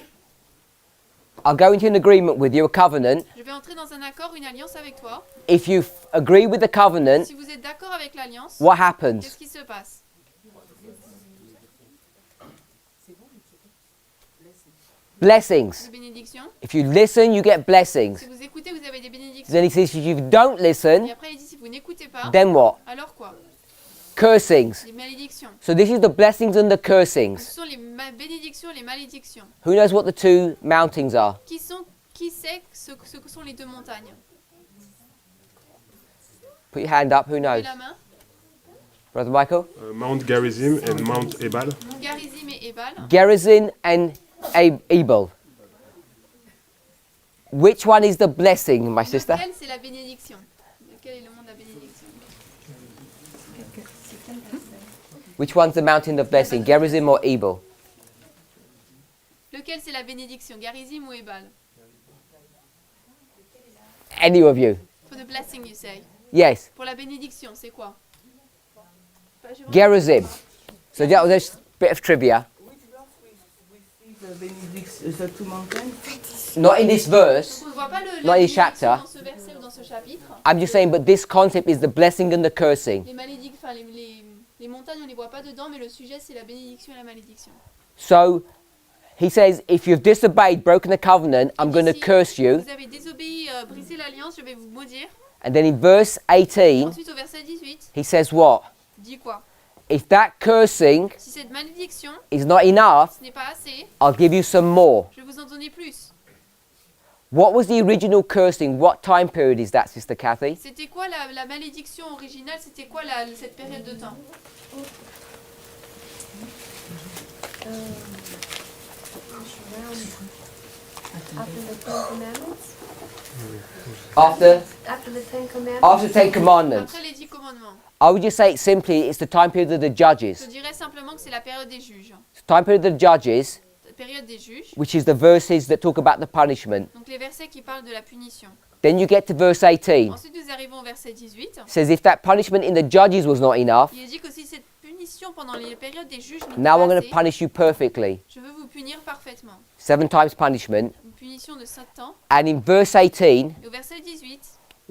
I'll go into an agreement with you, a covenant. je vais entrer dans un accord, une alliance avec toi. If you agree with the covenant, Si vous êtes d'accord avec l'alliance, what happens? qu'est-ce qui se passe? Blessings. Des bénédictions. If you listen, you get blessings. Si vous écoutez, vous avez des bénédictions. Then he says, if you don't listen, Et après, il dit, si vous n'écoutez pas, then what? alors quoi? Cursings. Les malédictions. So this is the blessings and the Ce cursings. sont les bénédictions et les malédictions. Who knows what the two mountings are? Qui sait ce que sont les deux montagnes? Put your hand up, who Levez knows? la main. Brother Michael? Mount Gerizim and Mount Ebal. Mont Garizim et Ebal. Gerizim and Ebal. Which one is the blessing, my sister? Lequel c'est la bénédiction? Lequel est le monde de la bénédiction? Which one's the mountain of blessing, Gerizim or Ebal? Lequel c'est la bénédiction? Garizim ou Ebal? Any of you? For the blessing, you say. Yes. Pour la bénédiction, c'est quoi? Gerizim. So that was a bit of trivia. The two mountains. Not in this verse, On ne voit pas not la in this bénédiction chapter. dans ce verset ou dans ce chapitre. I'm just saying, but this concept is the blessing and the cursing. Les malédictions, enfin les montagnes, on ne les voit pas dedans, mais le sujet c'est la bénédiction et la malédiction. So he says, if you've disobeyed, broken the covenant, I'm going to Si curse you. vous avez désobéi, brisé l'alliance, je vais vous maudire. And then in verse 18, Ensuite au verset 18, he says what? dit quoi? If that cursing Si cette malédiction, is not enough, ce n'est pas assez, I'll give you some more. je vais vous en donner plus. What was the original cursing? What time period is that, Sister Kathy? C'était quoi la malédiction originale? C'était quoi cette période de temps? After After the Ten Commandments. after the Ten Commandments. Après les 10 commandements. I would just say it simply, it's the time period of the Je judges. dirais simplement que c'est la période des juges. It's the time period of the judges, La période des juges. which is the verses that talk about the punishment. Donc les versets qui parlent de la punition. Then you get to verse 18. Ensuite nous arrivons au verset 18. It says, if that punishment in the judges was not enough, Il est dit que si cette punition pendant les périodes des juges n'était now I'm pas going to assez, punish you perfectly. je veux vous punir parfaitement. 7 times punishment. Une punition de 7 ans. And in verse 18, Et au verset 18,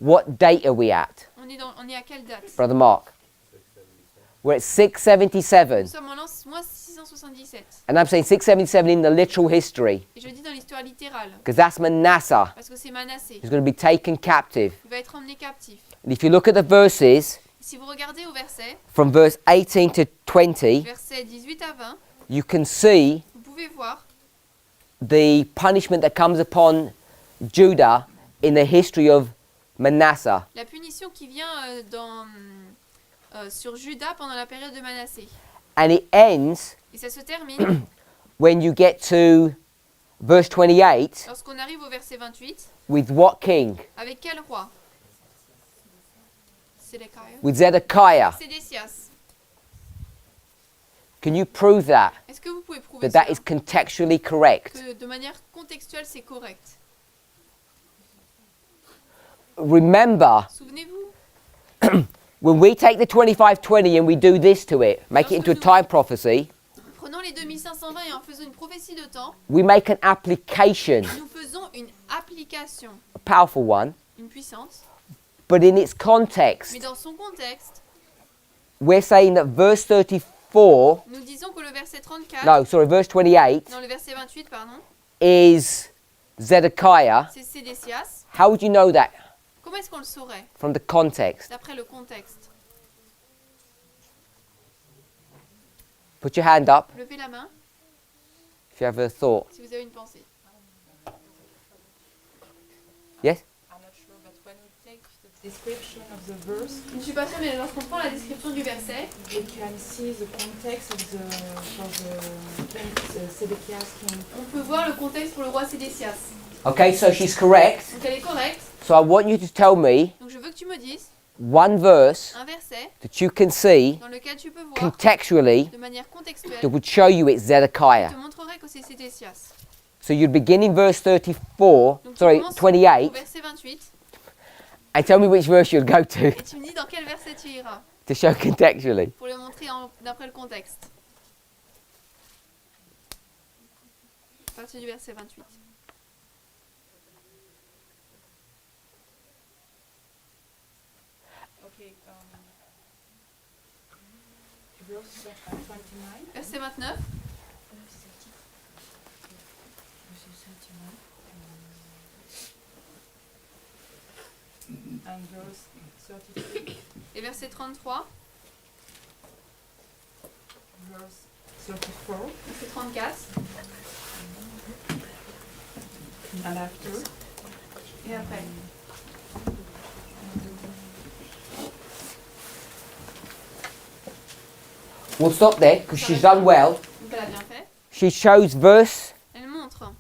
what date are we at, on est à quelle date? Brother Mark? We're at 677. Nous sommes en mois 677. And I'm saying 677 in the literal history, Et je dis dans l'histoire littérale. because that's Manasseh, Parce que c'est Manassé. who's going to be taken captive. Il va être emmené captif. And if you look at the verses, Si vous regardez au verset, from verse 18 to 20, versets 18 à 20, you can see vous pouvez voir the punishment that comes upon Judah in the history of Manasseh. la punition qui vient sur Juda pendant la période de Manassé. And it ends Et ça se termine when you get to verse 28 lorsqu'on arrive au verset 28. with what king? Avec quel roi? Sédéchias. With Zedekiah. Sédécias. Can you prove that? Est-ce que vous pouvez prouver That cela? is contextually correct? Que de manière contextuelle, c'est correct. Remember, Souvenez-vous, when we take the 2520 and we do this to it, make it into a time prophecy, prenons les 2520 et en faisant une prophétie de temps, we make an application, nous faisons une application, a powerful one, une puissante, but in its context, mais dans son contexte, we're saying that verse 34, nous disons que le verset 34, no, sorry, verse 28 non, le verset 28, pardon, is Zedekiah. c'est Sédécias. How would you know that? Comment est-ce qu'on le saurait? From the context. D'après le contexte. Put your hand up Levez la main if you have a thought. si vous avez une pensée. Yes? I'm not sure, but when we take the description of the verse, Je ne suis pas sûre, mais lorsqu'on prend la description du verset, we can see the context of the Sedekiah's king. on peut voir le contexte pour le roi Sédécias. Okay, so she's correct. Donc elle est correcte. So I want you to tell me Donc je veux que tu me dises one verse un verset that you can see dans lequel tu peux voir contextually de manière contextuelle that would show you it's qui Zedekiah. te montrerait que c'est Sédécias. So you'd begin in verse 34, Donc tu sorry, commences 28, au verset 28 and tell me which verse you'd go to et tu me dis dans quel verset tu iras to show contextually. pour le montrer d'après le contexte. À partir du verset 28. Okay, verse 29. Verset 29. And verse 33. Et verset 33. Verse 34. Verset 34. And after. Et après. We'll stop there because she's done well. Donc elle a bien fait. She shows verse Elle montre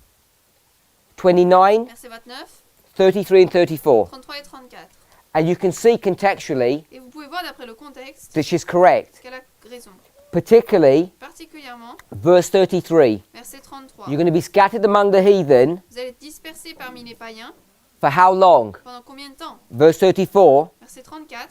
29, verset 29, 33 and 34. 33 et 34. And you can see contextually Et vous pouvez voir d'après le contexte that she's correct. qu'elle a raison. Particularly Particulièrement, verse 33. verset 33. You're going to be scattered among the heathen Vous allez être dispersés parmi les païens for how long? pendant combien de temps? Verse 34. Verset 34.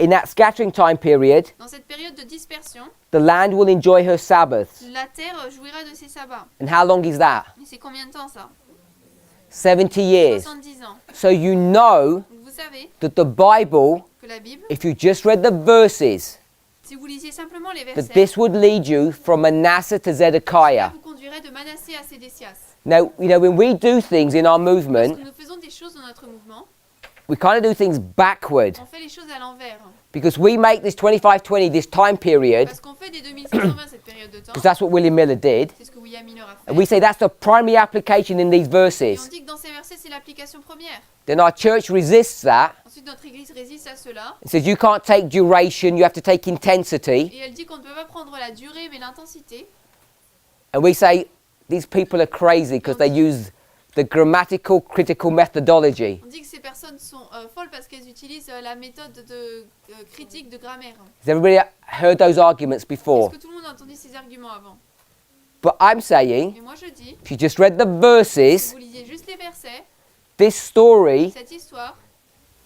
In that scattering time period, Dans cette période de dispersion, the land will enjoy her Sabbaths. la terre jouira de ses sabbats. And how long is that? Et c'est combien de temps ça? 70 years. 70 ans. So you know Donc vous savez that the Bible, que la Bible, if you just read the verses, si vous lisiez simplement les that versets, this would lead you from Manasseh to cela Zedekiah. vous conduirait de Manassé à Sédécias. Now, you know, when we do things in our Lorsque movement, nous faisons des choses dans notre mouvement, we kind of do things backward on fait les choses à l'envers. because we make this 25-20, this time period, Parce qu'on fait des 2520 cette période de temps. because that's what William Miller did. C'est ce que William Miller a fait. And we say that's the primary application in these Et on verses. dit que dans ces versets, c'est l'application première. Then our church resists that. Ensuite, notre Église résiste à cela. It says you can't take duration, you have to take intensity. Et elle dit qu'on ne peut pas prendre la durée, mais l'intensité. And we say these people are crazy because they use the grammatical critical methodology. On dit que ces personnes sont folles parce qu'elles utilisent la méthode de critique de grammaire. Has everybody heard those arguments Est-ce before? que tout le monde a entendu ces arguments avant? But I'm saying, Mais moi je dis, if you just read the si verses, vous lisiez juste les versets, this story cette histoire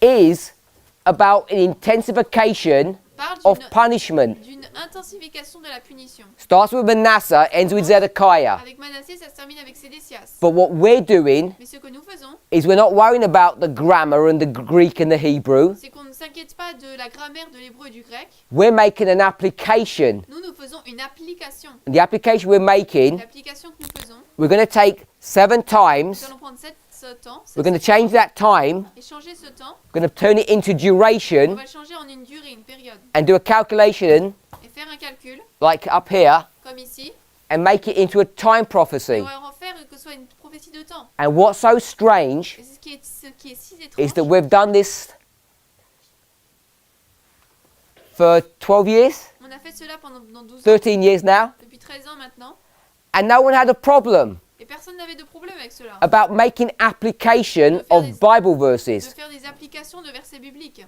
is about an intensification parle of punishment. d'une intensification de la punition. Starts with Manasseh, ends with Zedekiah. Avec Manassé, ça se termine avec Sédécias. But what we're doing Mais ce que nous faisons, is we're not worrying about the grammar and the Greek and the Hebrew. c'est qu'on ne s'inquiète pas de la grammaire de l'hébreu et du grec. We're making an application. Nous faisons une application. And the application we're making, L'application que nous faisons, we're going to take 7 nous times, allons prendre ce temps, we're going to change that time, et changer ce temps, we're going to turn it into on duration va le changer en une durée, une période, and do a calculation et faire un calcul, like up here comme ici, and make it into a time et prophecy. on va en faire que ce soit une prophétie de temps. And what's so strange Et ce qui est si is that étrange, we've done this for 12 years, on a fait cela pendant 12 ans, 13 years now, depuis 13 ans maintenant, and no one had a problem et personne n'avait de problème avec cela. about making application of Bible De verses. faire des applications de versets bibliques.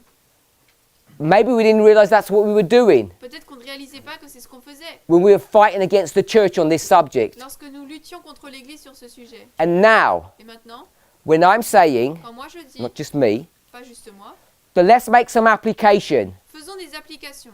Maybe we didn't realize that's what we were doing Peut-être qu'on ne réalisait pas que c'est ce qu'on faisait when we were fighting against the church on this subject. lorsque nous luttions contre l'Église sur ce sujet. And now, Et maintenant, when I'm saying, quand moi je dis, not just me, pas juste moi, that let's make some application, faisons des applications.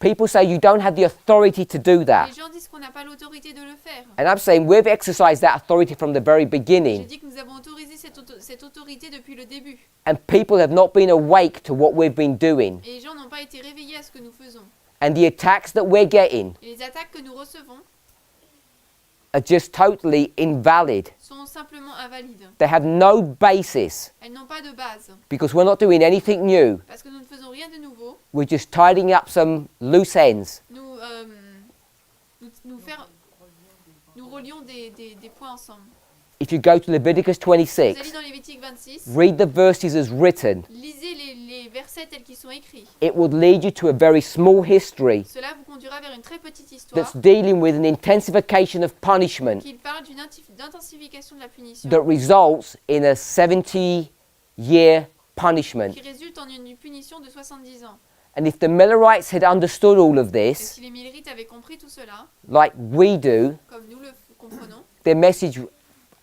People say you don't have the authority to do that. Les gens disent qu'on n'a pas l'autorité de le faire. And I'm saying we've exercised that authority from the very J'ai beginning. dit que nous avons autorisé cette autorité depuis le début. And people have not been awake to what we've been doing. Et les gens n'ont pas été réveillés à ce que nous faisons. And the attacks that we're getting Et les attaques que nous recevons are just totally invalid. sont simplement invalides. They have no basis Elles n'ont pas de base. because we're not doing anything new. Parce que nous ne faisons rien de nouveau. We're just tidying up some loose ends. Nous relions des points ensemble. If you go to Leviticus Vous allez 26, dans Lévitique 26, read the verses as written. lisez les versets tels qu'ils sont écrits. It will lead you to a very small history Cela vous conduira vers une très petite histoire that's dealing with an intensification of punishment qui parle d'une intensification de la punition that results in a 70-year punishment. qui résulte en une punition de 70 ans. And if the Millerites had understood all of Et this, si les Millerites avaient compris tout cela, like we do, comme nous le comprenons, their message,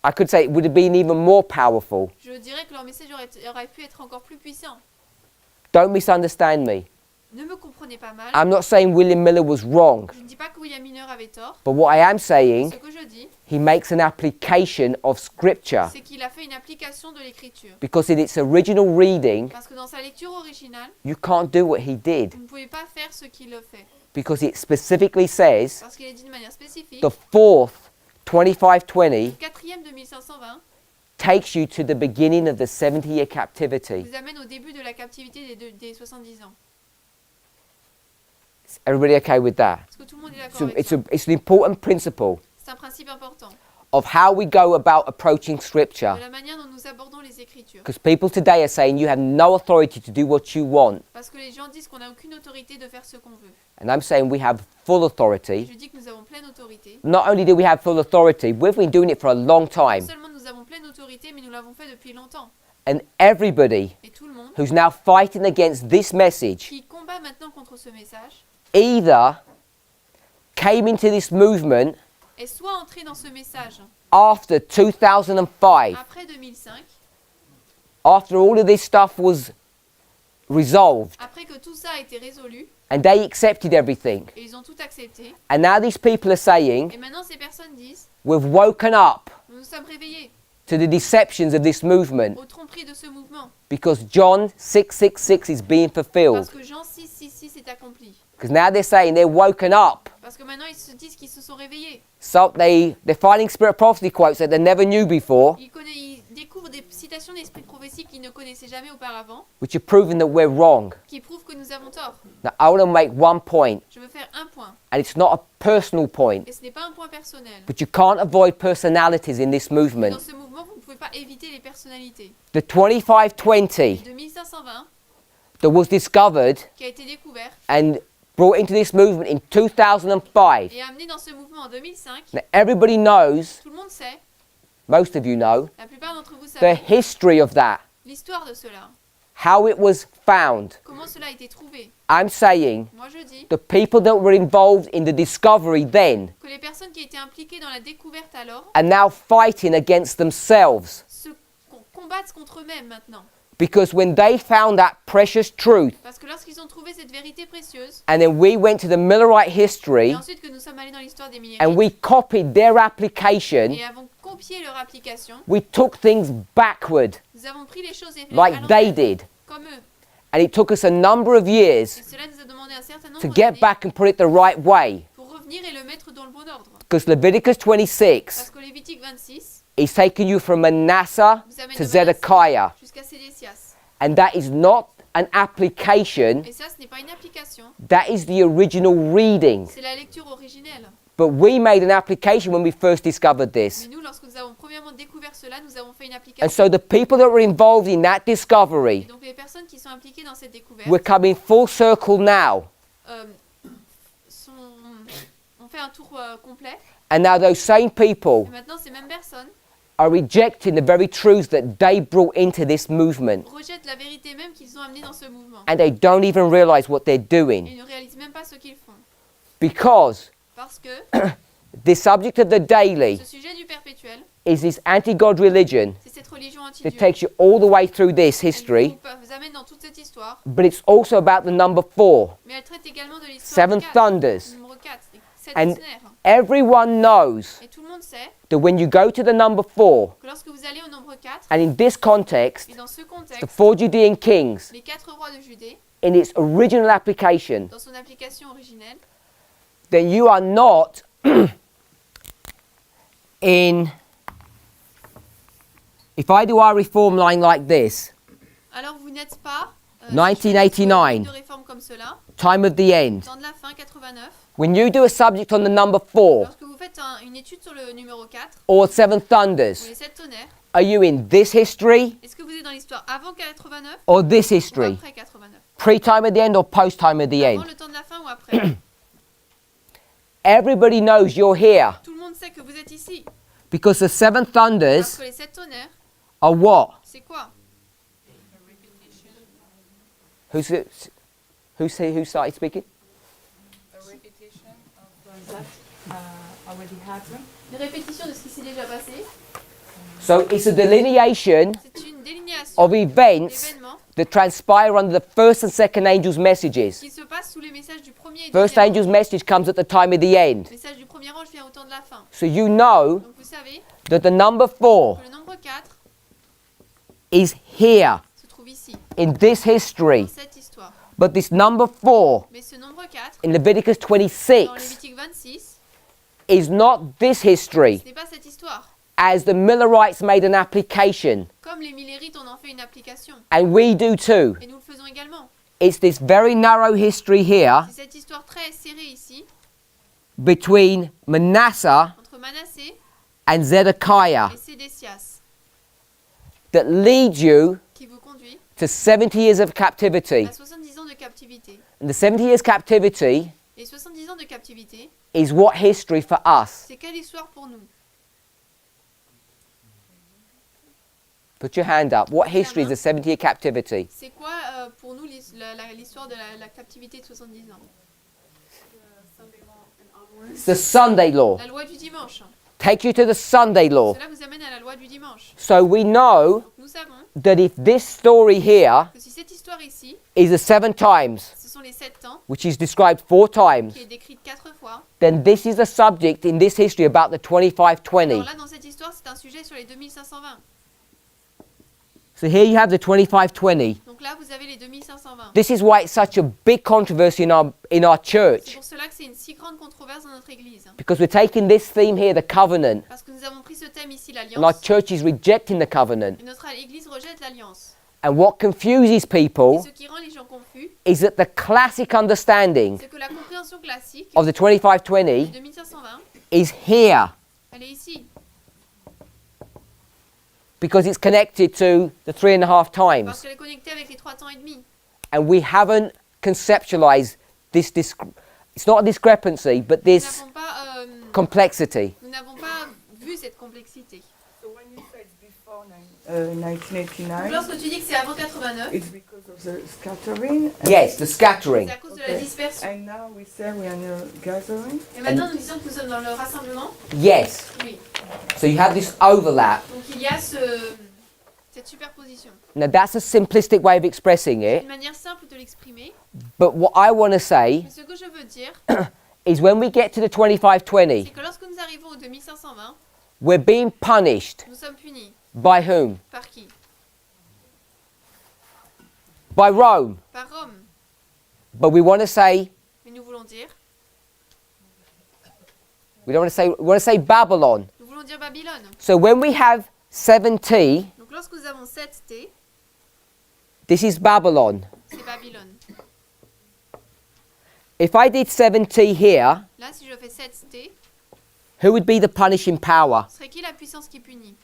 I could say, it would have been even more powerful. je dirais que leur message aurait pu être encore plus puissant. Don't misunderstand me. Ne me comprenez pas mal. I'm not saying William Miller was wrong, Je ne dis pas que William Miller avait tort. but what I am saying, Ce que je dis, he makes an application of Scripture c'est qu'il a fait une application de l'écriture. because in its original reading, Parce que dans sa lecture originale, you can't do what he did vous ne pouvez pas faire ce qu'il fait. because it specifically says Parce qu'il est dit de manière spécifique, the fourth 2520 le quatrième de 1520 takes you to the beginning of the 70-year captivity. vous amène au début de la captivité des 70 ans. Is everybody okay with that? Est-ce que tout le monde est d'accord So avec it's, ça? it's an important principle C'est un principe important of how we go about approaching Scripture. de la manière dont nous abordons les Écritures. Because people today are saying you have no authority to do what you want. Parce que les gens disent qu'on n'a aucune autorité de faire ce qu'on veut. And I'm saying we have full authority. Je dis que nous avons pleine autorité. Not only do we have full authority, we've been doing it for a long Non time. seulement nous avons pleine autorité, mais nous l'avons fait depuis longtemps. And everybody Et tout le monde who's now fighting against this message qui combat maintenant contre ce message either came into this movement est soit entré dans ce message after 2005, après 2005, after all of this stuff was resolved, après que tout ça a été résolu, and they accepted everything. et ils ont tout accepté. And now these people are saying, Et maintenant ces personnes disent, we've woken up nous nous sommes réveillés to the deceptions of this movement aux tromperies de ce mouvement. because John 6:66 is being fulfilled. Parce que Jean 6:6 est accompli. Because now they're saying they're woken up. Parce que maintenant ils se disent qu'ils se sont réveillés. So they're finding spirit prophecy quotes that they never knew before, Ils découvrent des citations d'esprit de prophétie qu'ils ne connaissaient jamais auparavant, which are proving that we're wrong. qui prouvent que nous avons tort. Now I want to make one point, Je veux faire un point, and it's not a personal point, et ce n'est pas un point personnel. but you can't avoid personalities in this movement. Dans ce mouvement, vous ne pouvez pas éviter les personnalités. The 2520 De 1520, that was discovered qui a été découvert and brought into this movement in 2005. et amené dans ce mouvement en 2005, Now everybody knows, tout le monde sait, most of you know, la plupart d'entre vous the savent history of that, l'histoire de cela, how it was found. comment cela a été trouvé. I'm saying Moi je dis the people that were involved in the discovery then que les personnes qui étaient impliquées dans la découverte alors are now fighting against themselves. combattent contre eux-mêmes maintenant. Because when they found that precious truth, Parce que lorsqu'ils ont trouvé cette vérité précieuse, and then we went to the Millerite history, et ensuite que nous sommes allés dans l'histoire des Millerites, and we copied their application, et avons copié leur application, we took things backward, nous avons pris les choses à like they l'envers, did. comme eux. And it took us a number of years Et cela nous a demandé un certain nombre to get d'années back and put it the right way. pour revenir et le mettre dans le bon ordre. Because Leviticus 26 Parce que Lévitique 26 is taking you from Manasseh vous amène to de Zedekiah. jusqu'à Sédécias. And that is not an application, Et ça, ce n'est pas une application, that is the original reading. c'est la lecture originelle. But we made an application when we first discovered this. Mais nous, lorsque nous avons premièrement découvert cela, nous avons fait une And application. so the people that were involved in that discovery, Et donc les personnes qui sont impliquées dans cette découverte we're coming full circle now. ont fait un tour complet. And now those same Et people maintenant, ces mêmes personnes are rejecting the very truths that they brought into this movement. rejettent la vérité même qu'ils ont amenée dans ce mouvement. And they don't even realize what they're Et doing. ils ne réalisent même pas ce qu'ils font. Because Parce que the subject of the daily ce sujet du perpétuel, is this anti-God religion c'est cette religion that anti-Dieu takes you all the way through this history. vous amène dans toute cette histoire. histoire, but it's also about the number 4. mais elle traite également de l'histoire Seven de 4, thunders. numéro 4, 7 And tonnerres. everyone knows Et tout le monde sait that when you go to the number 4, que lorsque vous allez au nombre 4, and in this context, et dans ce the contexte, 4 Judean kings, les 4 rois de Judée, in its original application, dans son application originelle, then you are not in, if I do our reform line like this, alors vous n'êtes pas 1989, de réforme comme cela, time of the end. temps de la fin 89, When you do a subject on the number 4 lorsque vous faites une étude sur le numéro 4, or 7 ou thunders, les 7 tonnerres, are you in this history est-ce que vous êtes dans l'histoire avant 89 or this ou history? après 89? Pre-time of the end or post-time of the Avant end? le temps de la fin ou après? Everybody knows you're here Tout le monde sait que vous êtes ici, because the 7 parce thunders que les 7 tonnerres, are what? c'est quoi? Who started speaking? Une répétition de ce qui s'est déjà passé. So it's a delineation C'est une délinéation of events d'événements that transpire under the first and second angel's messages. qui se passent sous les messages du premier et du First deuxième angel's ange. message comes at the time of the end. Le message du premier ange vient au temps de la fin. So you know Donc vous savez that the number 4 que le nombre 4 is here se trouve ici, in this history. dans cette histoire. But this number 4 Mais ce nombre 4, in Leviticus dans 26 Lévitique 26, is not this history, ce n'est pas cette histoire. as the Millerites made an application, Comme les Millérites, on en fait une application. and we do too. Et nous le faisons également. It's this very narrow history here C'est cette histoire très serrée ici, between Manasseh entre Manassé and Zedekiah et Sédécias, that leads you qui vous conduit to 70 years of captivity. à 70 ans de captivité. And the 70 years captivity Et 70 ans de captivité, is what history for us? c'est quelle histoire pour nous? Put your hand up. What history is the 70-year captivity? C'est quoi pour nous l'histoire de la captivité de 70 ans? It's the Sunday law. La loi du dimanche. Take you to the Sunday law. Cela vous amène à la loi du dimanche. So we know Nous savons that if this story here que si cette histoire ici, is the 7 times, ce sont les 7 temps, which is described 4 times, qui est décrite 4 fois, then this is the subject in this history about the 2520. alors là dans cette histoire c'est un sujet sur les 2520. So here you have the 2520. Donc là vous avez les 2520. This is why it's such a big controversy in our C'est church, pour cela que c'est une si grande controverse dans notre église. because we're taking this theme here, the covenant, Parce que nous avons pris ce thème ici, and our l'alliance, church is rejecting the covenant. et notre église rejette l'alliance. And what confuses Et people ce qui rend les gens confus, is that the classic understanding c'est que la compréhension classique of the de 2520 2520, is here, elle est ici. because it's connected to the 3.5 Parce times. qu'elle est connectée avec les 3 temps et demi. And we haven't conceptualized this, it's not a discrepancy, but Nous this n'avons pas, complexity. nous n'avons pas vu cette complexité. So when you say it's before Donc 1989, lorsque tu dis que c'est avant 89, it's because of the scattering. Yes, the scattering. c'est à cause de la dispersion. And now we say we are in a gathering. Et maintenant nous disons que nous sommes dans le rassemblement. Yes. Oui. So you have this overlap. Donc il y a cette superposition. Now that's a simplistic way of expressing Une it, manière simple de l'exprimer. but what I want to say Mais ce que je veux dire, is when we get to the 2520, c'est que lorsque nous arrivons au 2520, we're being punished nous sommes punis. by whom? Par qui? By Rome. Par Rome. But we want to say, Mais nous voulons dire, we want to say Babylon. nous voulons dire Babylone. So when we have 7T, Donc lorsque nous avons 7T, this is Babylon. c'est Babylone. If I did 7T here, Là, si je fais 7T, who would be the punishing power? serait qui la puissance qui punit?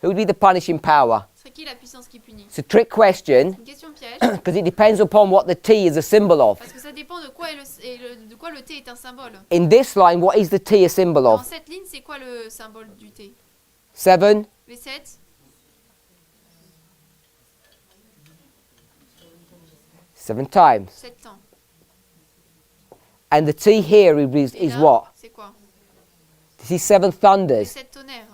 Who would be the punishing power? Serait qui la puissance qui punit? It's a trick question Une question piège, because it depends upon what the T is a symbol of. parce que ça dépend de quoi, de quoi le T est un symbole. In this line, what is the T a symbol Dans of? cette ligne, c'est quoi le symbole du T? 7, Les 7, 7 times. 7 temps. And the T here is Et là, what? c'est quoi? This is 7 Les thunders. 7 tonnerres.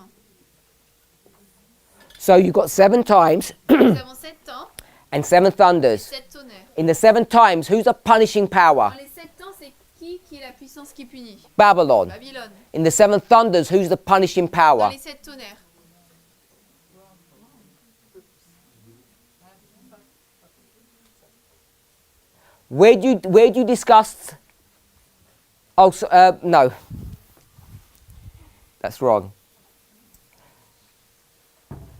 So you've got 7 times Nous avons 7 temps and 7 et thunders. 7 tonnerres. In the 7 times, who's the punishing power? Dans les 7 temps, c'est qui est la puissance qui punit? Babylon. Babylone. In the 7 thunders, who's the punishing Dans power? les 7 tonnerres. Where do you discuss? Oh, no. That's wrong.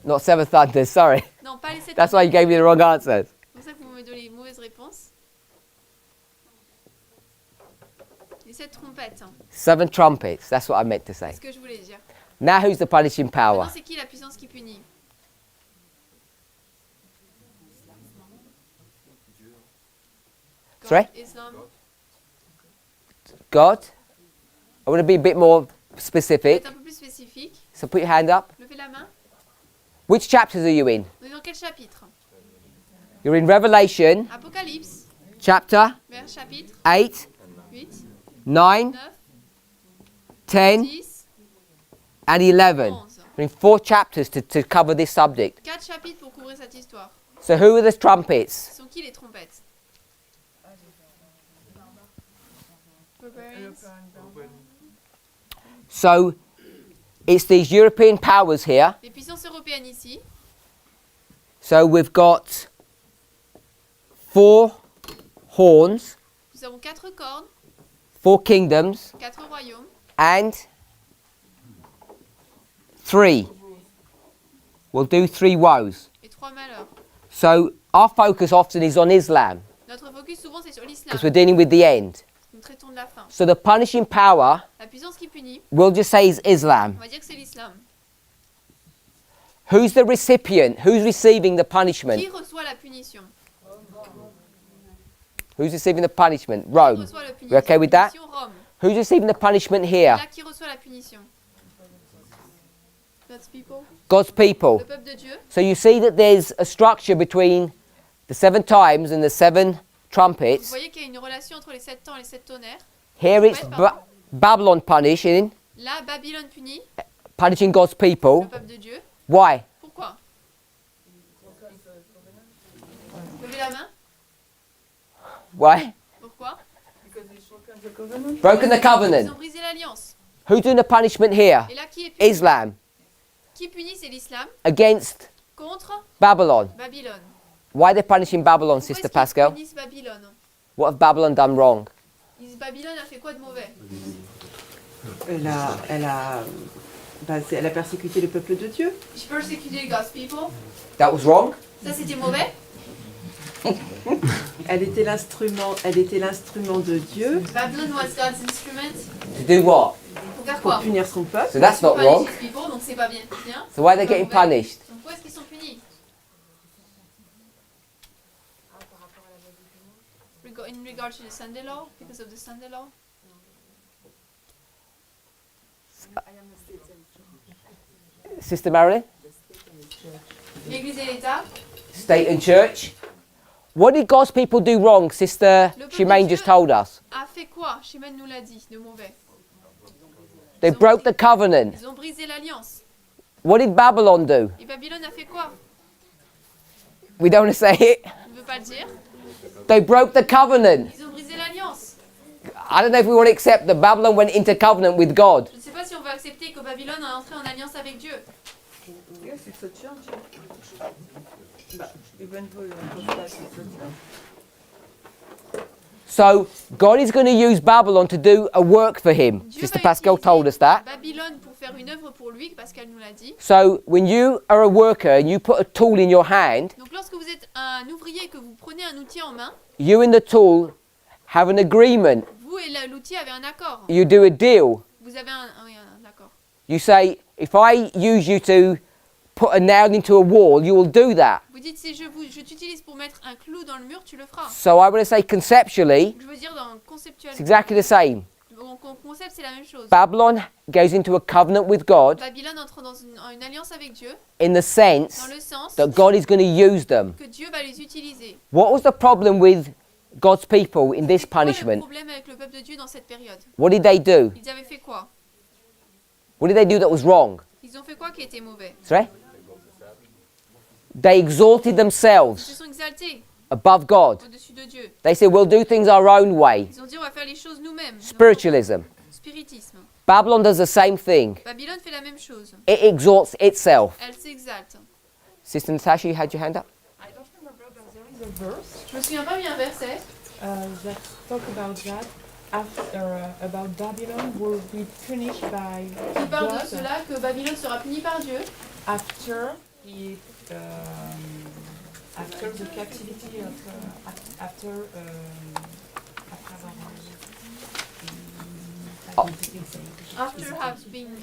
Not 7 thunders, sorry. Non, pas les 7 That's why you gave me the wrong answers. C'est pour ça que vous me donnez les mauvaises réponses. Les 7 trompettes. 7 trumpets, that's what I meant to say. C'est ce que je voulais dire. Now who's the punishing power? Maintenant, c'est qui la puissance qui punit? Sorry? Islam. God? I want to be a bit more specific. Être un peu plus spécifique. So put your hand up. Levez la main. Which chapters are you in? On est dans quel chapitre? You're in Revelation, Apocalypse. chapter Vers chapitre 8, 8, 9, 9, 10, 10, and 11. 11. We're in 4 chapters to cover this subject. 4 chapitres pour couvrir cette histoire. So who are the trumpets? Sont qui les trompettes? Barbarians. So it's these European powers here. Les puissances européennes ici. So we've got 4 horns, Nous avons 4 cornes, 4 kingdoms, 4 royaumes and 3. We'll do 3 woes. et 3 malheurs. So our focus often is on Islam Notre focus souvent c'est sur l'islam. because we're dealing with the end. Nous traitons de la fin. So the punishing power, La puissance qui punit, we'll just say is Islam. on va dire que c'est l'islam. Who's the recipient? Who's receiving the punishment? Qui reçoit la punition? Who's receiving the punishment? Qui Rome. reçoit la punition? We okay with that? Punition, Rome. Who's receiving the punishment here? Là, qui reçoit la punition? God's people. God's people. Le peuple de Dieu. So you see that there's a structure between the 7 times and the 7 Vous trumpets. voyez qu'il y a une relation entre les 7 temps et les 7 tonnerres. Here it's Babylon punishing Là, Babylone punit God's le people. peuple de Dieu. Why? Pourquoi? Levez la main. Why? Pourquoi? Broken the Ils covenant. ont brisé l'alliance. Who's doing the punishment here? Et là, qui est puni? Islam. Qui punit, c'est l'islam Against contre Babylon. Babylone. Why are they punishing Babylon, Pourquoi Sister est-ce qu'ils Pascal? punissent Babylone? What have Babylon done wrong? Babylone a fait quoi de mauvais? Elle a persécuté le peuple de Dieu. She persecuted God's people. That was wrong? Ça, c'était mauvais. Elle était l'instrument de Dieu Babylon was God's instrument. To do what? Pour faire pour quoi? punir son peuple. So that's not Punish wrong. his people, donc c'est pas bien. So why are they C'est pas getting mauvais. punished? Donc pourquoi est-ce qu'ils sont punis? In regard to the Sunday law, because of the Sunday law. Sister Marilyn? L'Église et l'État. State and church. What did God's people do wrong, Sister Le peuple Shemaine de Dieu just told us? a fait quoi? Shemaine nous l'a dit, de mauvais. They broke the covenant. Ils ont brisé l'alliance. What did Babylon do? Et Babylone a fait quoi? We don't want to say it. On ne veut pas le dire. They broke the covenant. Ils ont brisé l'alliance. I don't know if we want to accept that Babylon went into covenant with God. Je ne sais pas si on va accepter que Babylone a entré en alliance avec Dieu. Yes, it's a church. But even though it's a church. So God is going to use Babylon to do a work for him. Dieu Sister va Pascal utiliser told us that. Babylone pour faire une œuvre pour lui, Pascal nous l'a dit. So when you are a worker and you put a tool in your hand, Donc lorsque vous êtes un ouvrier et que vous prenez un outil en main, you and the tool have an agreement. vous et l'outil avez un accord. You do a deal. Vous avez un accord. You say, if I use you to put a nail into a wall, you will do that. Vous dites si je t'utilise pour mettre un clou dans le mur, tu le feras. So I want to say conceptually, Je veux dire dans it's conceptuellement. exactly the same. Concept c'est la même chose. Babylon goes into a covenant with God Babylone entre dans une alliance avec Dieu, in the sense dans le sens that God is going to use them. que Dieu va les utiliser. What was the problem with God's people in this Quel est le punishment? problème avec le peuple de Dieu dans cette période? What did they do? Ils avaient fait quoi? What did they do that was wrong? Ils ont fait quoi qui était mauvais? Sorry? They exalted Ils themselves se sont exaltés above God. au-dessus de Dieu. They said, we'll do things our own way. Ils ont dit on va faire les choses nous-mêmes. Spiritualism. Spiritisme. Babylon does the same thing. Babylone fait la même chose. It exalts itself. Elle s'exalte. Sister Natasha, you had your hand up? I don't remember, but there is a verse Je me souviens pas, mais il y a un verset that talk about that. After about Babylon will be punished by qui parle de God cela que Babylone sera punie par Dieu after it after the captivity of after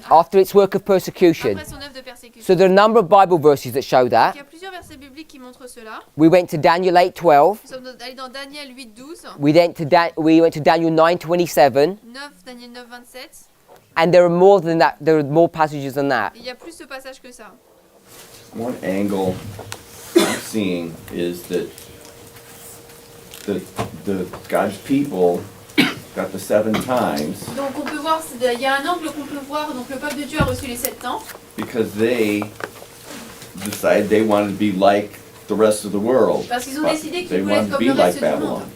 After its work of persecution. après son œuvre de persécution. So there are a number of Bible verses that show Il that. y a plusieurs versets bibliques qui montrent cela. We went to Daniel 8:12. Nous sommes allés dans Daniel 8:12, We went to Daniel 9:27. 9 Daniel 9:27. And there are more than that. There are more passages than that. Il y a plus de passages que ça. One angle I'm seeing is that the God's people got the 7 times Donc on peut voir, il y a un angle qu'on peut voir. Donc le peuple de Dieu a reçu les 7 temps because they decided they wanted to be like the rest of the world. parce qu'ils ont décidé They qu'ils voulaient wanted être to comme be le reste like du monde. Babylon.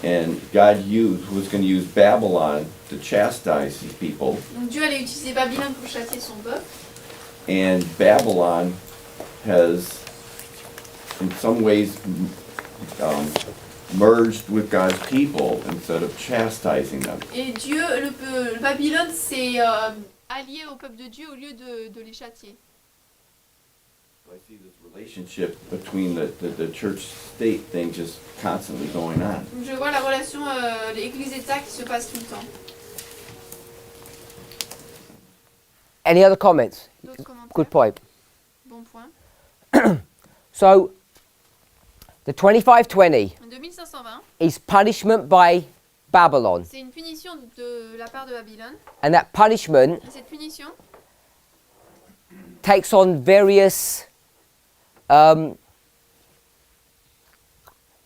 And God was going to use Babylon to chastise his people. Donc Dieu allait utiliser Babylone pour chasser son peuple. And Babylon has, in some ways, merged with God's people instead of chastising them. Et Dieu, le Babylone s'est allié au peuple de Dieu au lieu de les châtier. I see this relationship between the church-state thing just constantly going on. Donc je vois la relation l'Église-État qui se passe tout le temps. Any other comments? D'autres commentaires? Good point. Bon point. So, the 2520 En 2520, is punishment by Babylon. c'est une punition de la part de Babylone. And that punishment Et cette punition takes on various,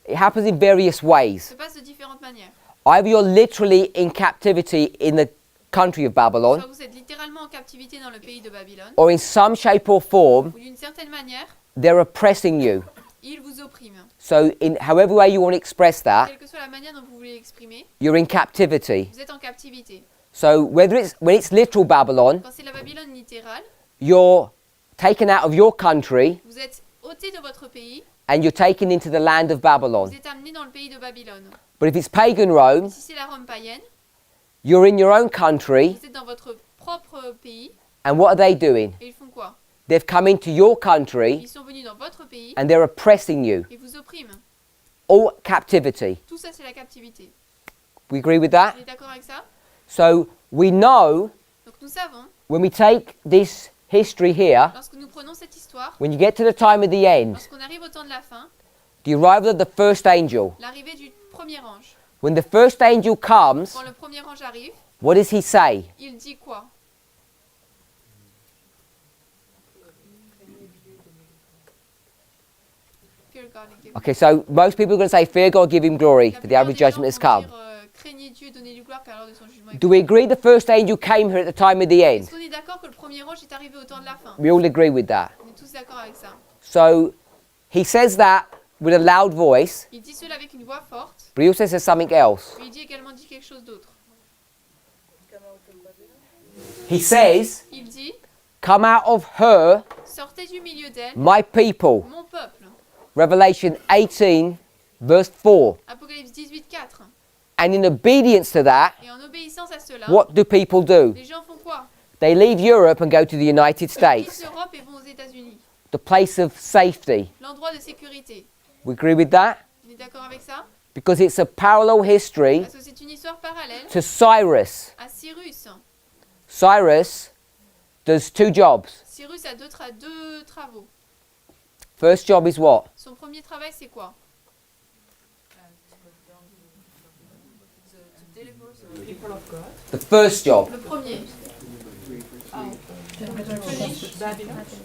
it happens in various ways. se passe de différentes manières. Either you're literally in captivity in the country of Babylon, Soit vous êtes littéralement en captivité dans le pays de Babylone, or in some shape or form, ou d'une certaine manière, they're oppressing you. ils vous oppriment. So, in however way you want to express that, Quelle que soit la manière dont vous voulez l'exprimer, you're in captivity. vous êtes en captivité. So, when it's literal Babylon, Quand c'est la Babylone littérale, you're taken out of your country vous êtes ôté de votre pays, and you're taken into the land of Babylon. vous êtes amené dans le pays de Babylone. But if it's pagan Rome, Si c'est la Rome païenne, you're in your own country, vous êtes dans votre propre pays, and what are they doing? et ils font quoi? They've come into your country Ils sont venus dans votre pays, and they're oppressing you. et vous oppriment. All captivity. Tout ça, c'est la captivité. We agree with that? Vous êtes d'accord avec ça? So we know Donc nous savons, when we take this history here, lorsque nous prenons cette histoire, when you get to the time of the end, lorsqu'on arrive au temps de la fin, the arrival of the first angel, l'arrivée du premier ange, when the first angel comes, quand le premier ange arrive, what does he say? il dit quoi? Fear God and give him Okay, so most people are going to say, fear God, give him glory for the hour of judgment has come. craignez Dieu, donnez-lui gloire car l'heure de son jugement est Do we agree the first angel came here at the time of the end? Est-ce qu'on est d'accord que le premier ange est arrivé au temps de la fin? We all agree with that. On est tous d'accord avec ça. So he says that with a loud voice, Il dit cela avec une voix forte, but he also says something else. mais il dit également quelque chose d'autre. He says, Il dit, come out of her, sortez du milieu d'elle, my people. mon peuple. Revelation 18, verse 4. Apocalypse 18, 4. And in obedience to that, Et en obéissance à cela, what do people do? les gens font quoi? They leave Europe and go to the United Ils quittent States, l'Europe et vont aux États-Unis, the place of safety. l'endroit de sécurité. We agree with that? On est d'accord avec ça? Because it's a parallel history Parce que c'est une histoire parallèle to Cyrus. à Cyrus. Cyrus does 2 jobs. Cyrus a deux travaux. First job is what? Son premier travail, c'est quoi? people of God. The first job. Le premier.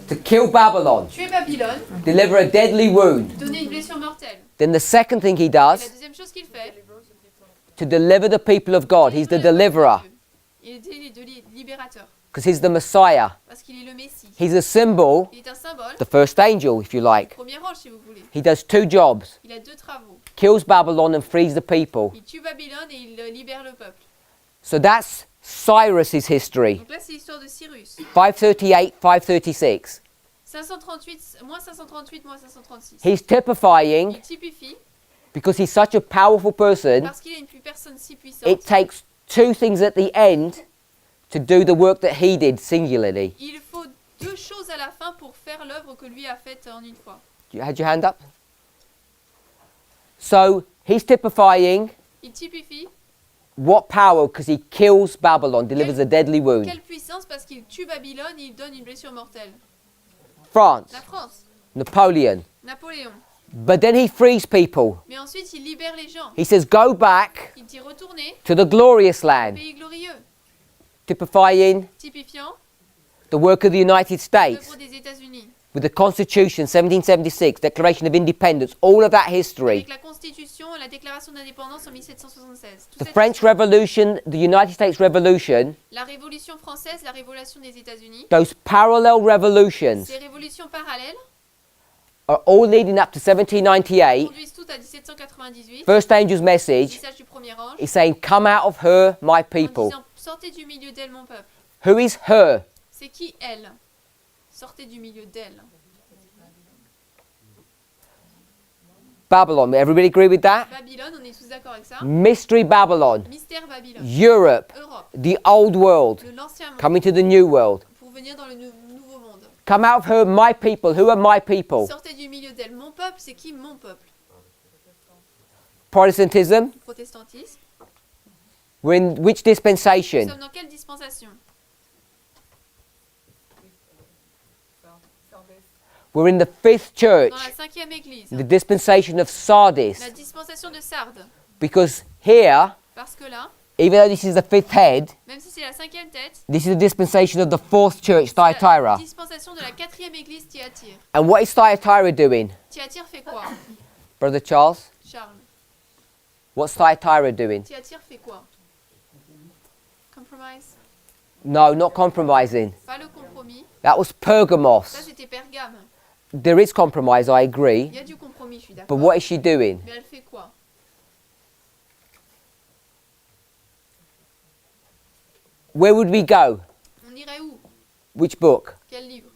To kill Babylon. Tuer Babylone. Deliver a deadly wound. Donner une blessure mortelle. Then the second thing he Et la does, deuxième chose qu'il fait, to deliver the people of God. He's the deliverer. il est le libérateur. because he's the Messiah. Parce qu'il est le Messie. He's a symbol, Il est un symbole. the first angel, if you like. Premier ange, si vous voulez. He does two jobs. Il a deux travaux. Kills Babylon and frees the people. Il tue Babylone et il libère le peuple. So that's Cyrus's history. Donc là, c'est l'histoire de Cyrus. 538, 536. 538, moins 538, moins 536. He's typifying, Il typifie, because he's such a powerful person, parce qu'il est une personne si puissante. it takes two things at the end to do the work that he did singularly. Il faut deux choses à la fin pour faire l'œuvre que lui a faite en une fois. You had your hand up? So he's typifying Il typifie what power, because he kills Babylon, delivers a deadly wound. quelle puissance parce qu'il tue Babylone et il donne une blessure mortelle. France, La France, Napoleon. Napoléon. But then he frees people. Mais ensuite, il libère les gens. He says, go back Il dit retournez to the glorious au land, pays glorieux, typifying typifiant the work of the United States l'œuvre des États-Unis. with the Constitution, 1776, Declaration of Independence, all of that history. Avec la Constitution et la Déclaration d'indépendance en 1776. Toute The cette French Revolution, the United States Revolution, La Révolution française, la Révolution des États-Unis, those parallel revolutions ces révolutions parallèles are all leading up to 1798. conduisent toutes à 1798. First angel's Le message message du premier ange is saying, come out of her, my en people. disant sortez du milieu d'elle, mon peuple. Who is her? C'est qui elle? Sortez du milieu d'elle. Babylon. Everybody agree with that? Babylone, on est tous d'accord avec ça. Mystery Babylon. Mystère Babylone. Europe. Europe. The old world. De l'ancien monde. Coming to the new world. Pour venir dans le nouveau monde. Come out of her, my people. Who are my people? Sortez du milieu d'elle. Mon peuple, c'est qui mon peuple? Protestantism. Protestantisme. We're in which Nous dispensation? sommes dans quelle dispensation? We're in the fifth church, Dans la cinquième église. the dispensation of Sardis. La dispensation de Sardes. Because here, Parce que là, even though this is the fifth head, même si c'est la cinquième tête, this is the dispensation of the fourth church, c'est la Thyatira. dispensation de la quatrième église Thyatire. And what is Thyatira doing? Thyatire fait quoi? Brother Charles, Charles. what's Thyatira doing? Thyatire fait quoi? Compromise? No, not compromising. Pas le compromis. That was Ça, Pergamos. c'était Pergame. There is compromise, I Il agree. y a du compromis, je suis But d'accord. what is she doing? Mais elle fait quoi? Where would we go? On irait où? Which book? Quel livre?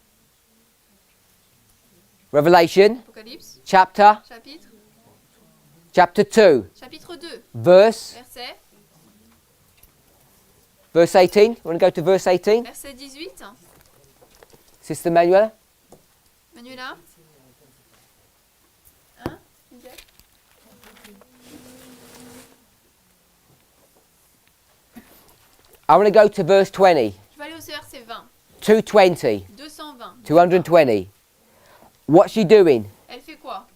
Revelation, Apocalypse? chapter Chapitre? 2, Chapitre 2. verse Verset? 18. Want to go to verse 18? Verset 18. Sister Manuela? Manuela? Hein? Miguel? I want to go to verse 20. Je vais aller au verset 20. 220. 220. 220. What's she doing? Elle fait quoi?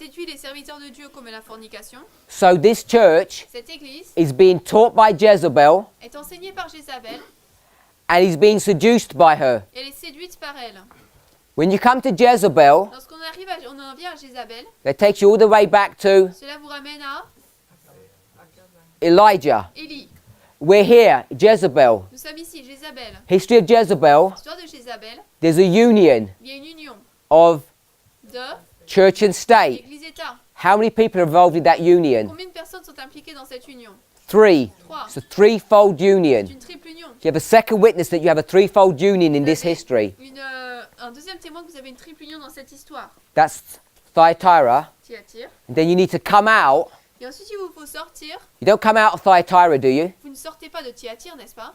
Séduit les serviteurs de Dieu comme la fornication. So this church Cette église is being taught by Jezebel est enseignée par Jézabel and is being seduced by her. et elle est séduite par elle. When you come to Jezebel, Lorsqu'on on en vient à Jézabel, that takes you all the way back to cela vous ramène à Elijah. Élie. We're here, Jezebel. Nous sommes ici, Jézabel. History of Jezebel. L'histoire de Jézabel, There's a union il y a une union of de church and state. l'Église-État. How many people are involved in that union? Combien de personnes sont impliquées dans cette union? 3. Trois. It's a threefold union. C'est une triple union. You have a second witness that you have a threefold union in this history. Un deuxième témoin que vous avez une triple union dans cette histoire. That's Thyatira. Thyatire. And then you need to come out. Et ensuite, il vous faut sortir. You don't come out of Thyatira, do you? Vous ne sortez pas de Thyatire, n'est-ce pas?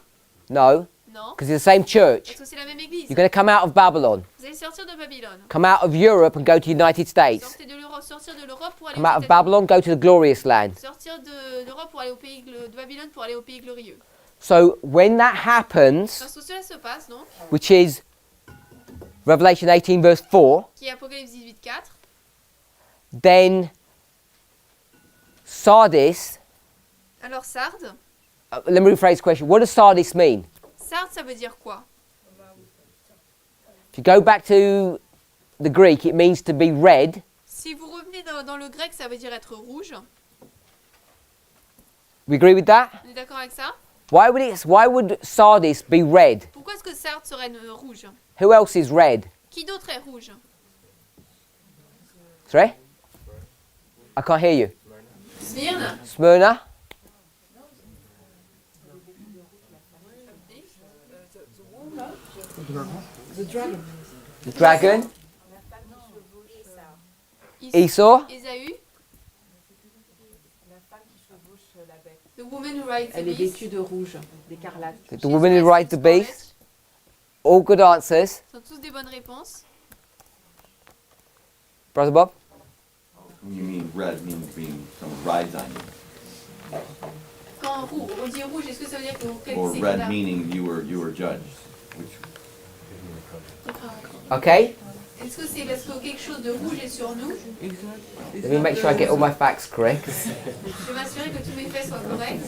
No. Non. Because it's the same church. Parce que c'est la même église. You're going to come out of Babylon. Vous allez sortir de Babylone. Come out of Europe and go to the United States. Sortir de l'Europe pour aller Come aux out of États-Unis. Babylon, go to the glorious land. Sortir de l'Europe pour aller au pays de Babylone pour aller au pays glorieux. So when that happens, Lorsque cela se passe, donc, which is Revelation 18 verse 4, qui est Apocalypse 18, 4, then Sardis, alors Sardes. let me rephrase the question. What does Sardis mean? Sardes, ça veut dire quoi? If you go back to the Greek, it means to be red. Si Si vous revenez dans le grec, ça veut dire être rouge. We agree with that? On est d'accord avec ça? Why would sardis be red? Pourquoi est-ce que sarde serait rouge? Who else is red? Qui d'autre est rouge? Sorry? I can't hear you. Smyrne. Smyrna? The dragon. The dragon? Esau? Ésaü. The woman who rides the Elle est beast. vêtue de rouge, d'écarlate. The woman who rides the beast? All good answers. Ce sont tous des bonnes réponses. Brother Bob? You mean red means being someone rides on you. Quand on dit rouge, est-ce que ça veut dire que Or c'est red là? meaning you were judged. Which, Okay. Est-ce que c'est parce que quelque chose de rouge est sur nous? Let me make sure I get all my facts correct. Je vais m'assurer que tous mes faits soient corrects.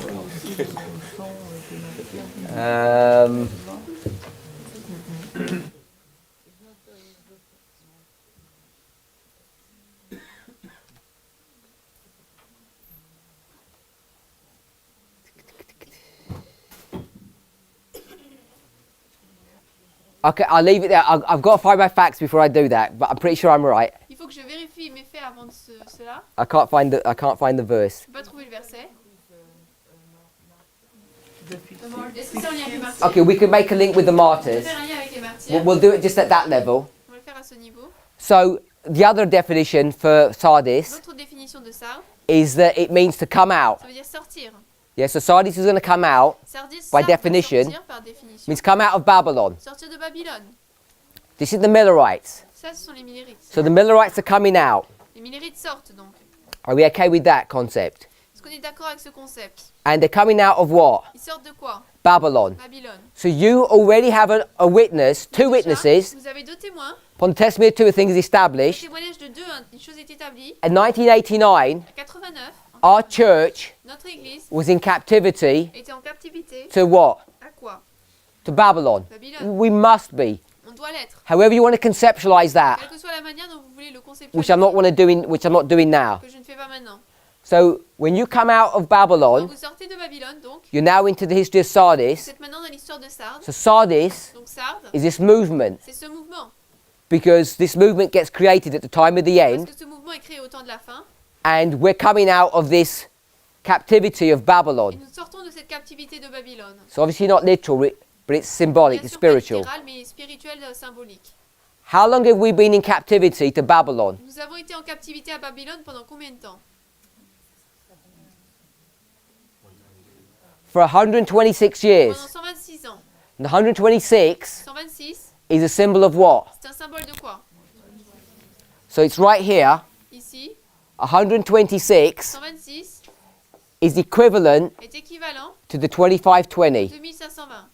Okay, I'll leave it there. I've got to find my facts before I do that, but I'm pretty sure I'm right. Il faut que je vérifie mes faits avant de cela. I can't find the verse. Je peux pas trouver le verset. Est-ce que c'est en lien avec les martyrs? Okay, we can make a link with the On martyrs. peut faire un lien avec les martyrs. We'll do it just at that level. On va le faire à ce niveau. So the other definition for sardis L'autre définition de sarde, is that it means to come out. ça veut dire sortir. Yeah, so sardis is going to come out Sardis, by sarde, definition. sortir par définition. Means come out of Babylon. Sortir de Babylone. This is the Millerites. Ça, ce sont les Millérites. So the Millerites are coming out. Les Millérites sortent donc. Are we okay with that concept? Est-ce qu'on est d'accord avec ce concept? And they're coming out of what? Ils sortent de quoi? Babylon. Babylone. So you already have a witness, two witnesses, Vous avez deux témoins. upon the testimony of two things Le established. témoignage de deux, une chose est établie. In 1989, En 89, our church notre église was in captivity était en captivité. to what? À quoi? To Babylon. Babylone. We must be. On doit l'être. However you want to conceptualize that, Quelle que soit la manière dont vous voulez le which conceptualiser, I'm not doing now. que je ne fais pas maintenant. So when you come out of Quand Babylon, vous sortez de Babylone, donc, you're now into the history of vous Sardis. êtes maintenant dans l'histoire de Sardes. So Sardis Donc Sardes, is this movement, c'est ce mouvement. because this movement gets created at the time of the Parce end, que ce mouvement est créé au temps de la fin. and we're coming out of this captivity of Et Babylon. nous sortons de cette captivité de Babylone. So obviously not literal, but it's symbolic, Bien it's sûr pas spiritual. littéral, mais spirituel, symbolique. How long have we been in captivity to Babylon? Nous avons été en captivité à Babylone pendant combien de temps? For 126 years. Pendant 126 ans. And 126 126, is a symbol of what? c'est un symbole de quoi? So it's right here. Ici, 126 126 is equivalent est équivalent to the 2520. 2520.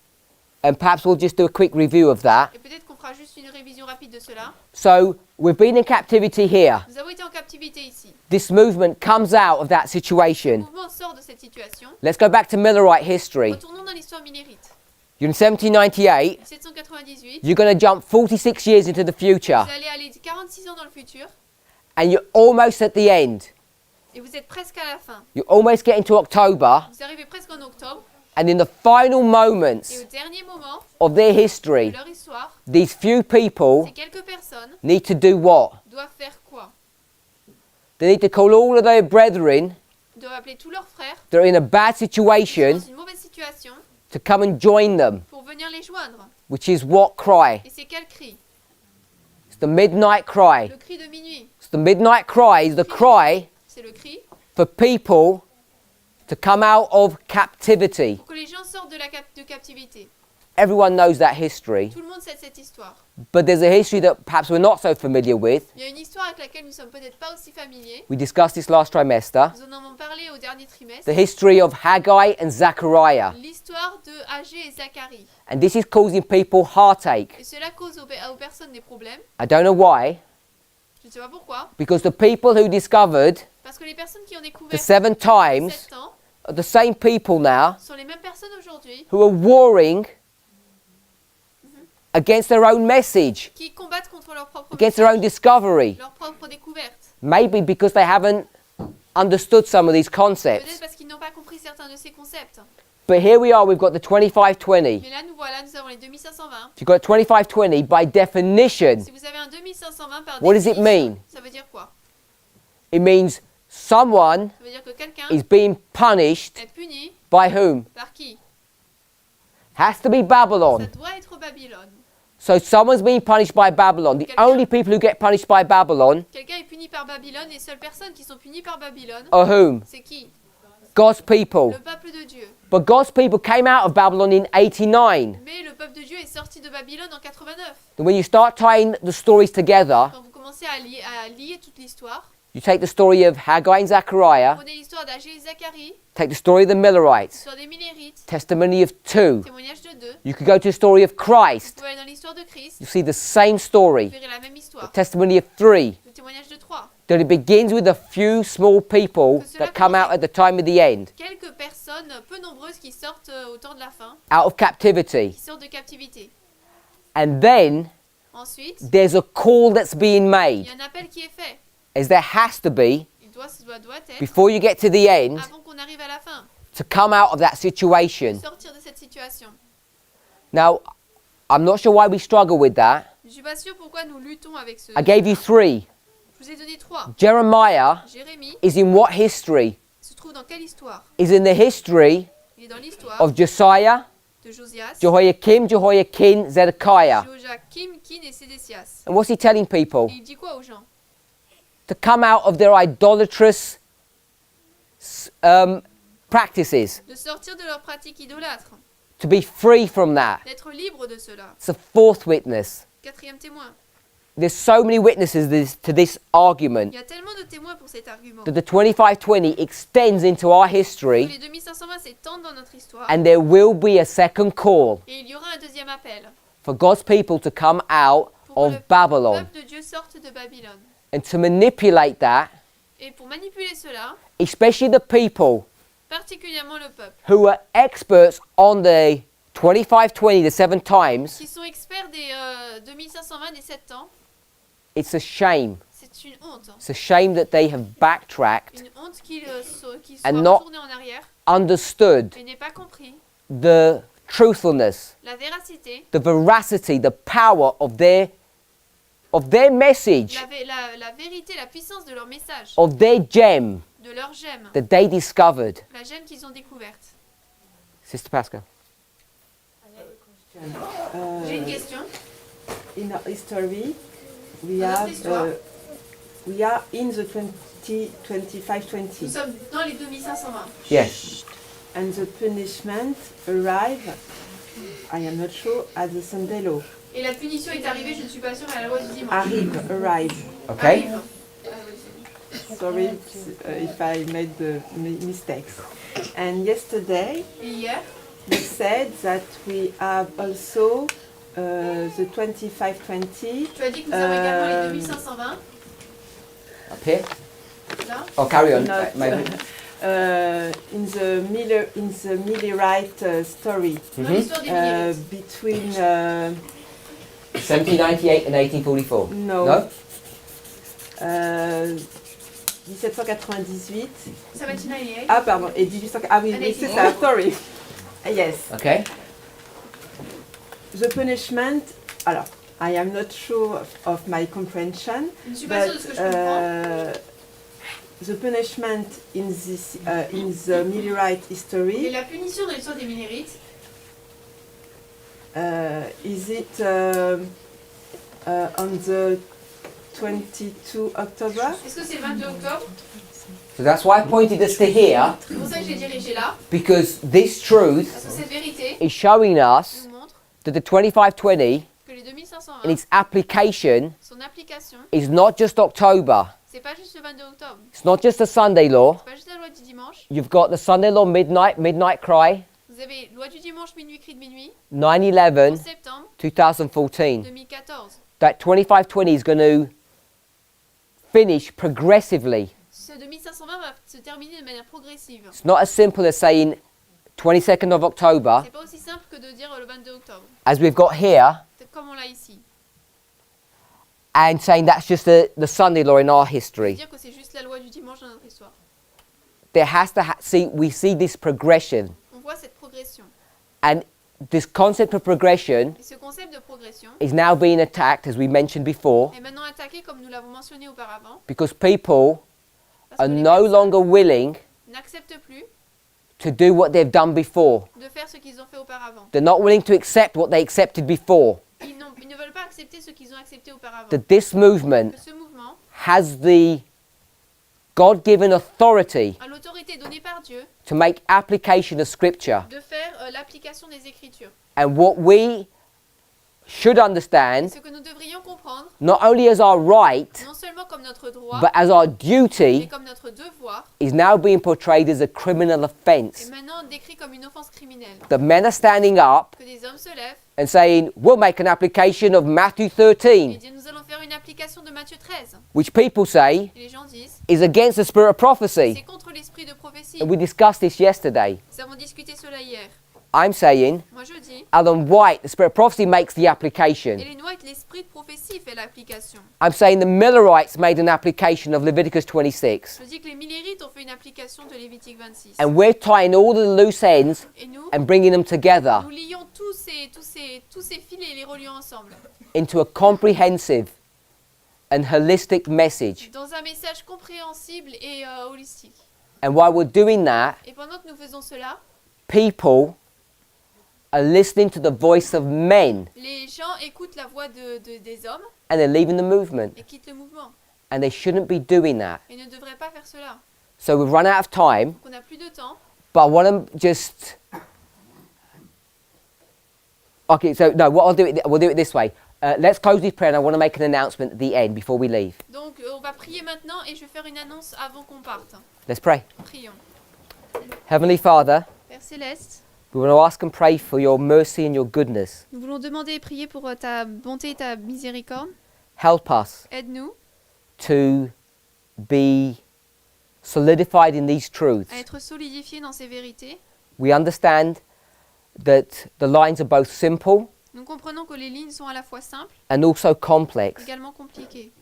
And perhaps we'll just do a quick review of that. Et peut-être qu'on fera juste une révision rapide de cela. So we've been in captivity here. Nous avons été en captivité ici. This movement comes out of that Le situation. mouvement sort de cette situation. Let's go back to Millerite history. Retournons dans l'histoire millérite. You're in 1798. 1798, You're going to jump 46 years into the future. vous allez aller 46 ans dans le futur And you're almost at the end. et vous êtes presque à la fin. You're almost getting to October. Vous arrivez presque en octobre And in the final et moments au dernier moment of their de history, leur histoire, these few people ces quelques personnes need to do what? doivent faire quoi? They need to call all of their brethren Ils doivent appeler tous leurs frères that are in a bad qui sont situation dans une mauvaise situation to come and join them, pour venir les joindre. which is what cry? Et c'est quel cri? It's the midnight cry. Le cri de minuit. It's the midnight cry is the cry C'est le cri for people to come out of captivity. pour que les gens sortent de captivité. Everyone knows that history, Tout le monde sait cette histoire. but there's a history that perhaps we're not so familiar with. Il y a une histoire avec laquelle nous sommes peut-être pas aussi familiers. We discussed this last trimester. Nous en avons parlé au dernier trimestre. The history of Haggai and Zechariah. L'histoire de Agé et Zacharie. And this is causing people heartache. Et cela cause aux personnes des problèmes. I don't know why, Je ne sais pas pourquoi. because the people who discovered Parce que les personnes qui ont the découvert 7 times 7 ans are the same people now sont les mêmes personnes aujourd'hui who are warring against their own message, qui combattent contre leur propre against their own discovery. leur propre découverte. Maybe because they haven't understood some of these Peut-être concepts. parce qu'ils n'ont pas compris certains de ces concepts. But here we are, we've got the 2520. Mais là, nous voilà, nous avons les 2520. You've got 2520 by definition. Si vous avez un 2520 par What does it définition, mean? ça veut dire quoi? It means someone Ça veut dire que quelqu'un is being punished est puni by whom? par qui? Has to be Ça Babylon. doit être Babylone. So someone's being punished by Babylon. The only people who get punished by Babylon Quelqu'un est puni par Babylone, les seules personnes qui sont punies par Babylone, are whom? c'est qui? God's people. Le peuple de Dieu. But God's people came out of Babylon in 89. Mais le peuple de Dieu est sorti de Babylone en 89. And when you start tying the stories together, Quand vous commencez à lier toute l'histoire, you take the story of Haggai and Zechariah, prenez l'histoire d'Agé et Zacharie, take the story of the Millerites, l'histoire des Millérites, testimony of two. témoignage de deux. You could go to the story of Vous Christ. pouvez aller dans l'histoire de Christ, You see the same story. vous verrez la même histoire. The testimony of three. Le témoignage de trois. That it begins with a few small people that come out at the time of the end, Quelques personnes peu nombreuses qui sortent au temps de la fin, out of captivity. qui sortent de captivité. And then Ensuite, there's a call that's being il made, y a un appel qui est fait. as there has to be, Il doit être, before you get to the end, avant qu'on arrive à la fin, to come out of that situation. sortir de cette situation. Now, I'm not sure why we struggle with that. Je ne suis pas sûre pourquoi nous luttons avec ce. I gave you three. Je vous ai donné trois. Jeremiah Jérémie is in what history? se trouve dans quelle histoire? Is in the history Il est dans l'histoire of Josiah, de Josias, Jehoiakim, Jehoiakin, Zedekiah. Joachim, Kin et Sédécias. And what's he telling people? Et il dit quoi aux gens? To come out of their idolatrous practices, De sortir de leurs pratiques idolâtres, to be free from that. d'être libre de cela. It's a fourth witness. Quatrième témoin. There's so many witnesses to this argument Il y a tellement de témoins pour cet argument. that the 2520 extends into our Les history, 2520 s'étendent dans notre histoire. and there will be a second call Et il y aura un deuxième appel for God's people to come out pour que of le Babylon. peuple de Dieu sorte de Babylone. And to manipulate that, Et pour manipuler cela, especially the people particulièrement le peuple, who are experts on the 2520, the 7 times, qui sont experts des 2520 des 7 ans, it's a shame. c'est une honte. It's a shame that they have backtracked, Une honte qu'ils soient And not- retournés en arrière understood et n'aient pas compris the truthfulness, la véracité, the veracity, the power of their message, la vérité, la puissance de leur message, of their gem de leur gemme, that they discovered. la gemme qu'ils ont découverte. Sister Pascal. J'ai une question. In our history, we Dans notre have histoire, we are in the 2520. nous sommes dans les 2520. Yes. And the punishment arrive, I am not sure, at the Sunday law. Et la punition est arrivée, je ne suis pas sûre, à la loi du dimanche. Arrive. Okay. Arrive. Sorry if I made the mistakes. And yesterday, Et hier, we said that we have also the 2520. tu as dit que nous avons également les 2520. Up here? Là. Oh, carry on. Not, Maybe. in the Millerite story Dans l'histoire des Millérites. between 1798 and 1844. no, No? 1798. 1798. Ah pardon, et 1800. Ah oui, oui c'est ça. Sorry. Yes. Okay. The punishment. Alors, I am not sure of my comprehension. Je ne suis pas sûre de ce que je comprends. The punishment in this in the Millerite Et history. la punition dans l'histoire des Millérites, Is it on the 22 October? est-ce que c'est le 22 octobre? So that's why I pointed us to here, C'est pour ça que j'ai dirigé là, because this truth parce que cette vérité is showing us nous montre that the 2520 que les 2520, in its application son application, is not just October. c'est pas juste le 22 octobre, It's not just a Sunday law. c'est pas juste la loi du dimanche. You've got the Sunday law midnight cry, Vous avez loi du dimanche, minuit, cri de minuit, 9/11, en septembre 2014. 2014. That 2520 is going to finish progressively. Ce 2520 va se terminer de manière progressive. It's not as simple as saying 22nd of October, C'est pas aussi simple que de dire le 22 octobre, as we've got here. comme on l'a ici. and saying that's just the Sunday law in our history. Dire que c'est juste la loi du dimanche dans notre histoire. There has to we see this progression, On voit cette progression. and this concept of progression Et ce concept de progression is now being attacked, as we mentioned before, est maintenant attaqué comme nous l'avons mentionné auparavant. because people Parce are que les no personnes longer willing n'acceptent plus to do what they've done before. de faire ce qu'ils ont fait auparavant. They're not willing to accept what they accepted before. Ils ne veulent pas accepter ce qu'ils ont accepté auparavant. That this movement Que ce mouvement has the God-given authority a l'autorité donnée par Dieu to make application of Scripture. de faire l'application des Écritures. And what we should understand, Ce que nous devrions comprendre, not only as our right, non seulement comme notre droit, but as our mais duty, comme notre devoir, is now being portrayed as a criminal est offence. maintenant décrit comme une offense criminelle. The men are standing up Que des hommes se lèvent and saying, we'll make an application of Matthew et 13, disent nous allons faire une application de Matthieu 13. which people say Et les gens disent is against the spirit of prophecy. c'est contre l'esprit de prophétie. And we discussed this yesterday. Nous avons discuté cela hier. I'm saying, Moi je dis, Ellen White, the spirit of prophecy makes the application. Ellen White, l'esprit de prophétie fait l'application. I'm saying the Millerites made an application of Leviticus 26. Je dis que les Millérites ont fait une application de Lévitique 26. And we're tying all the loose ends Et nous, and bringing them together nous lions tous ces filets et les relions ensemble into a comprehensive and holistic message. dans un message compréhensible et holistique. And while we're doing that, Et pendant que nous faisons cela, people are listening to the voice of men les gens écoutent la voix des hommes and they're leaving the movement. et quittent le mouvement. And they shouldn't be doing that. Et ne devraient pas faire cela. So we've run out of time, Donc on n'a plus de temps. but I want to just... Okay, so no, what we'll do it this way. Let's close this prayer and I want to make an announcement at the end before we leave. Donc on va prier maintenant et je vais faire une annonce avant qu'on parte. Let's pray. Prions. Heavenly Father, Père Céleste, we want to ask and pray for your mercy and your goodness. nous voulons demander et prier pour ta bonté et ta miséricorde. Help us Aide-nous to be solidified in these truths. à être solidifiés dans ces vérités. We understand that the lines are both simple Nous comprenons que les lignes sont à la fois simples, and also complex. également compliquées.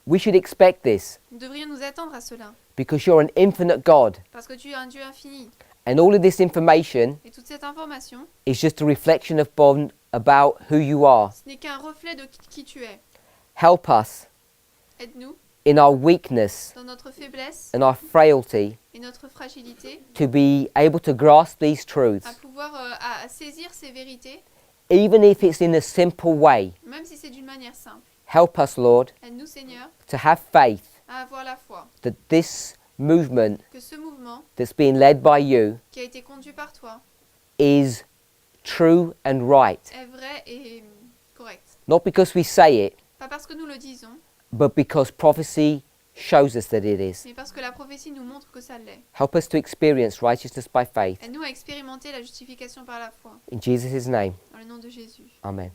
We should expect this Nous devrions nous attendre à cela, because you're an infinite God. parce que tu es un Dieu infini. And all of this information Et toute cette information, is just a reflection about who you are. ce n'est qu'un reflet de qui tu es. Help us Aide-nous in our weakness dans notre faiblesse and our frailty et notre fragilité to be able to grasp these truths, à pouvoir à saisir ces vérités, even if it's in a simple way. même si c'est d'une manière simple. Help us, Lord, Aide-nous, Seigneur, to have faith à avoir la foi that this movement que ce mouvement that's being led by you qui a été conduit par toi is true and right. est vrai et correct. Not because we say it, Pas parce que nous le disons, but because prophecy shows us that it is. mais parce que la prophétie nous montre que ça l'est. Help us to experience righteousness by faith. Aide-nous à expérimenter la justification par la foi. In Jesus' name, Dans le nom de Jésus. amen.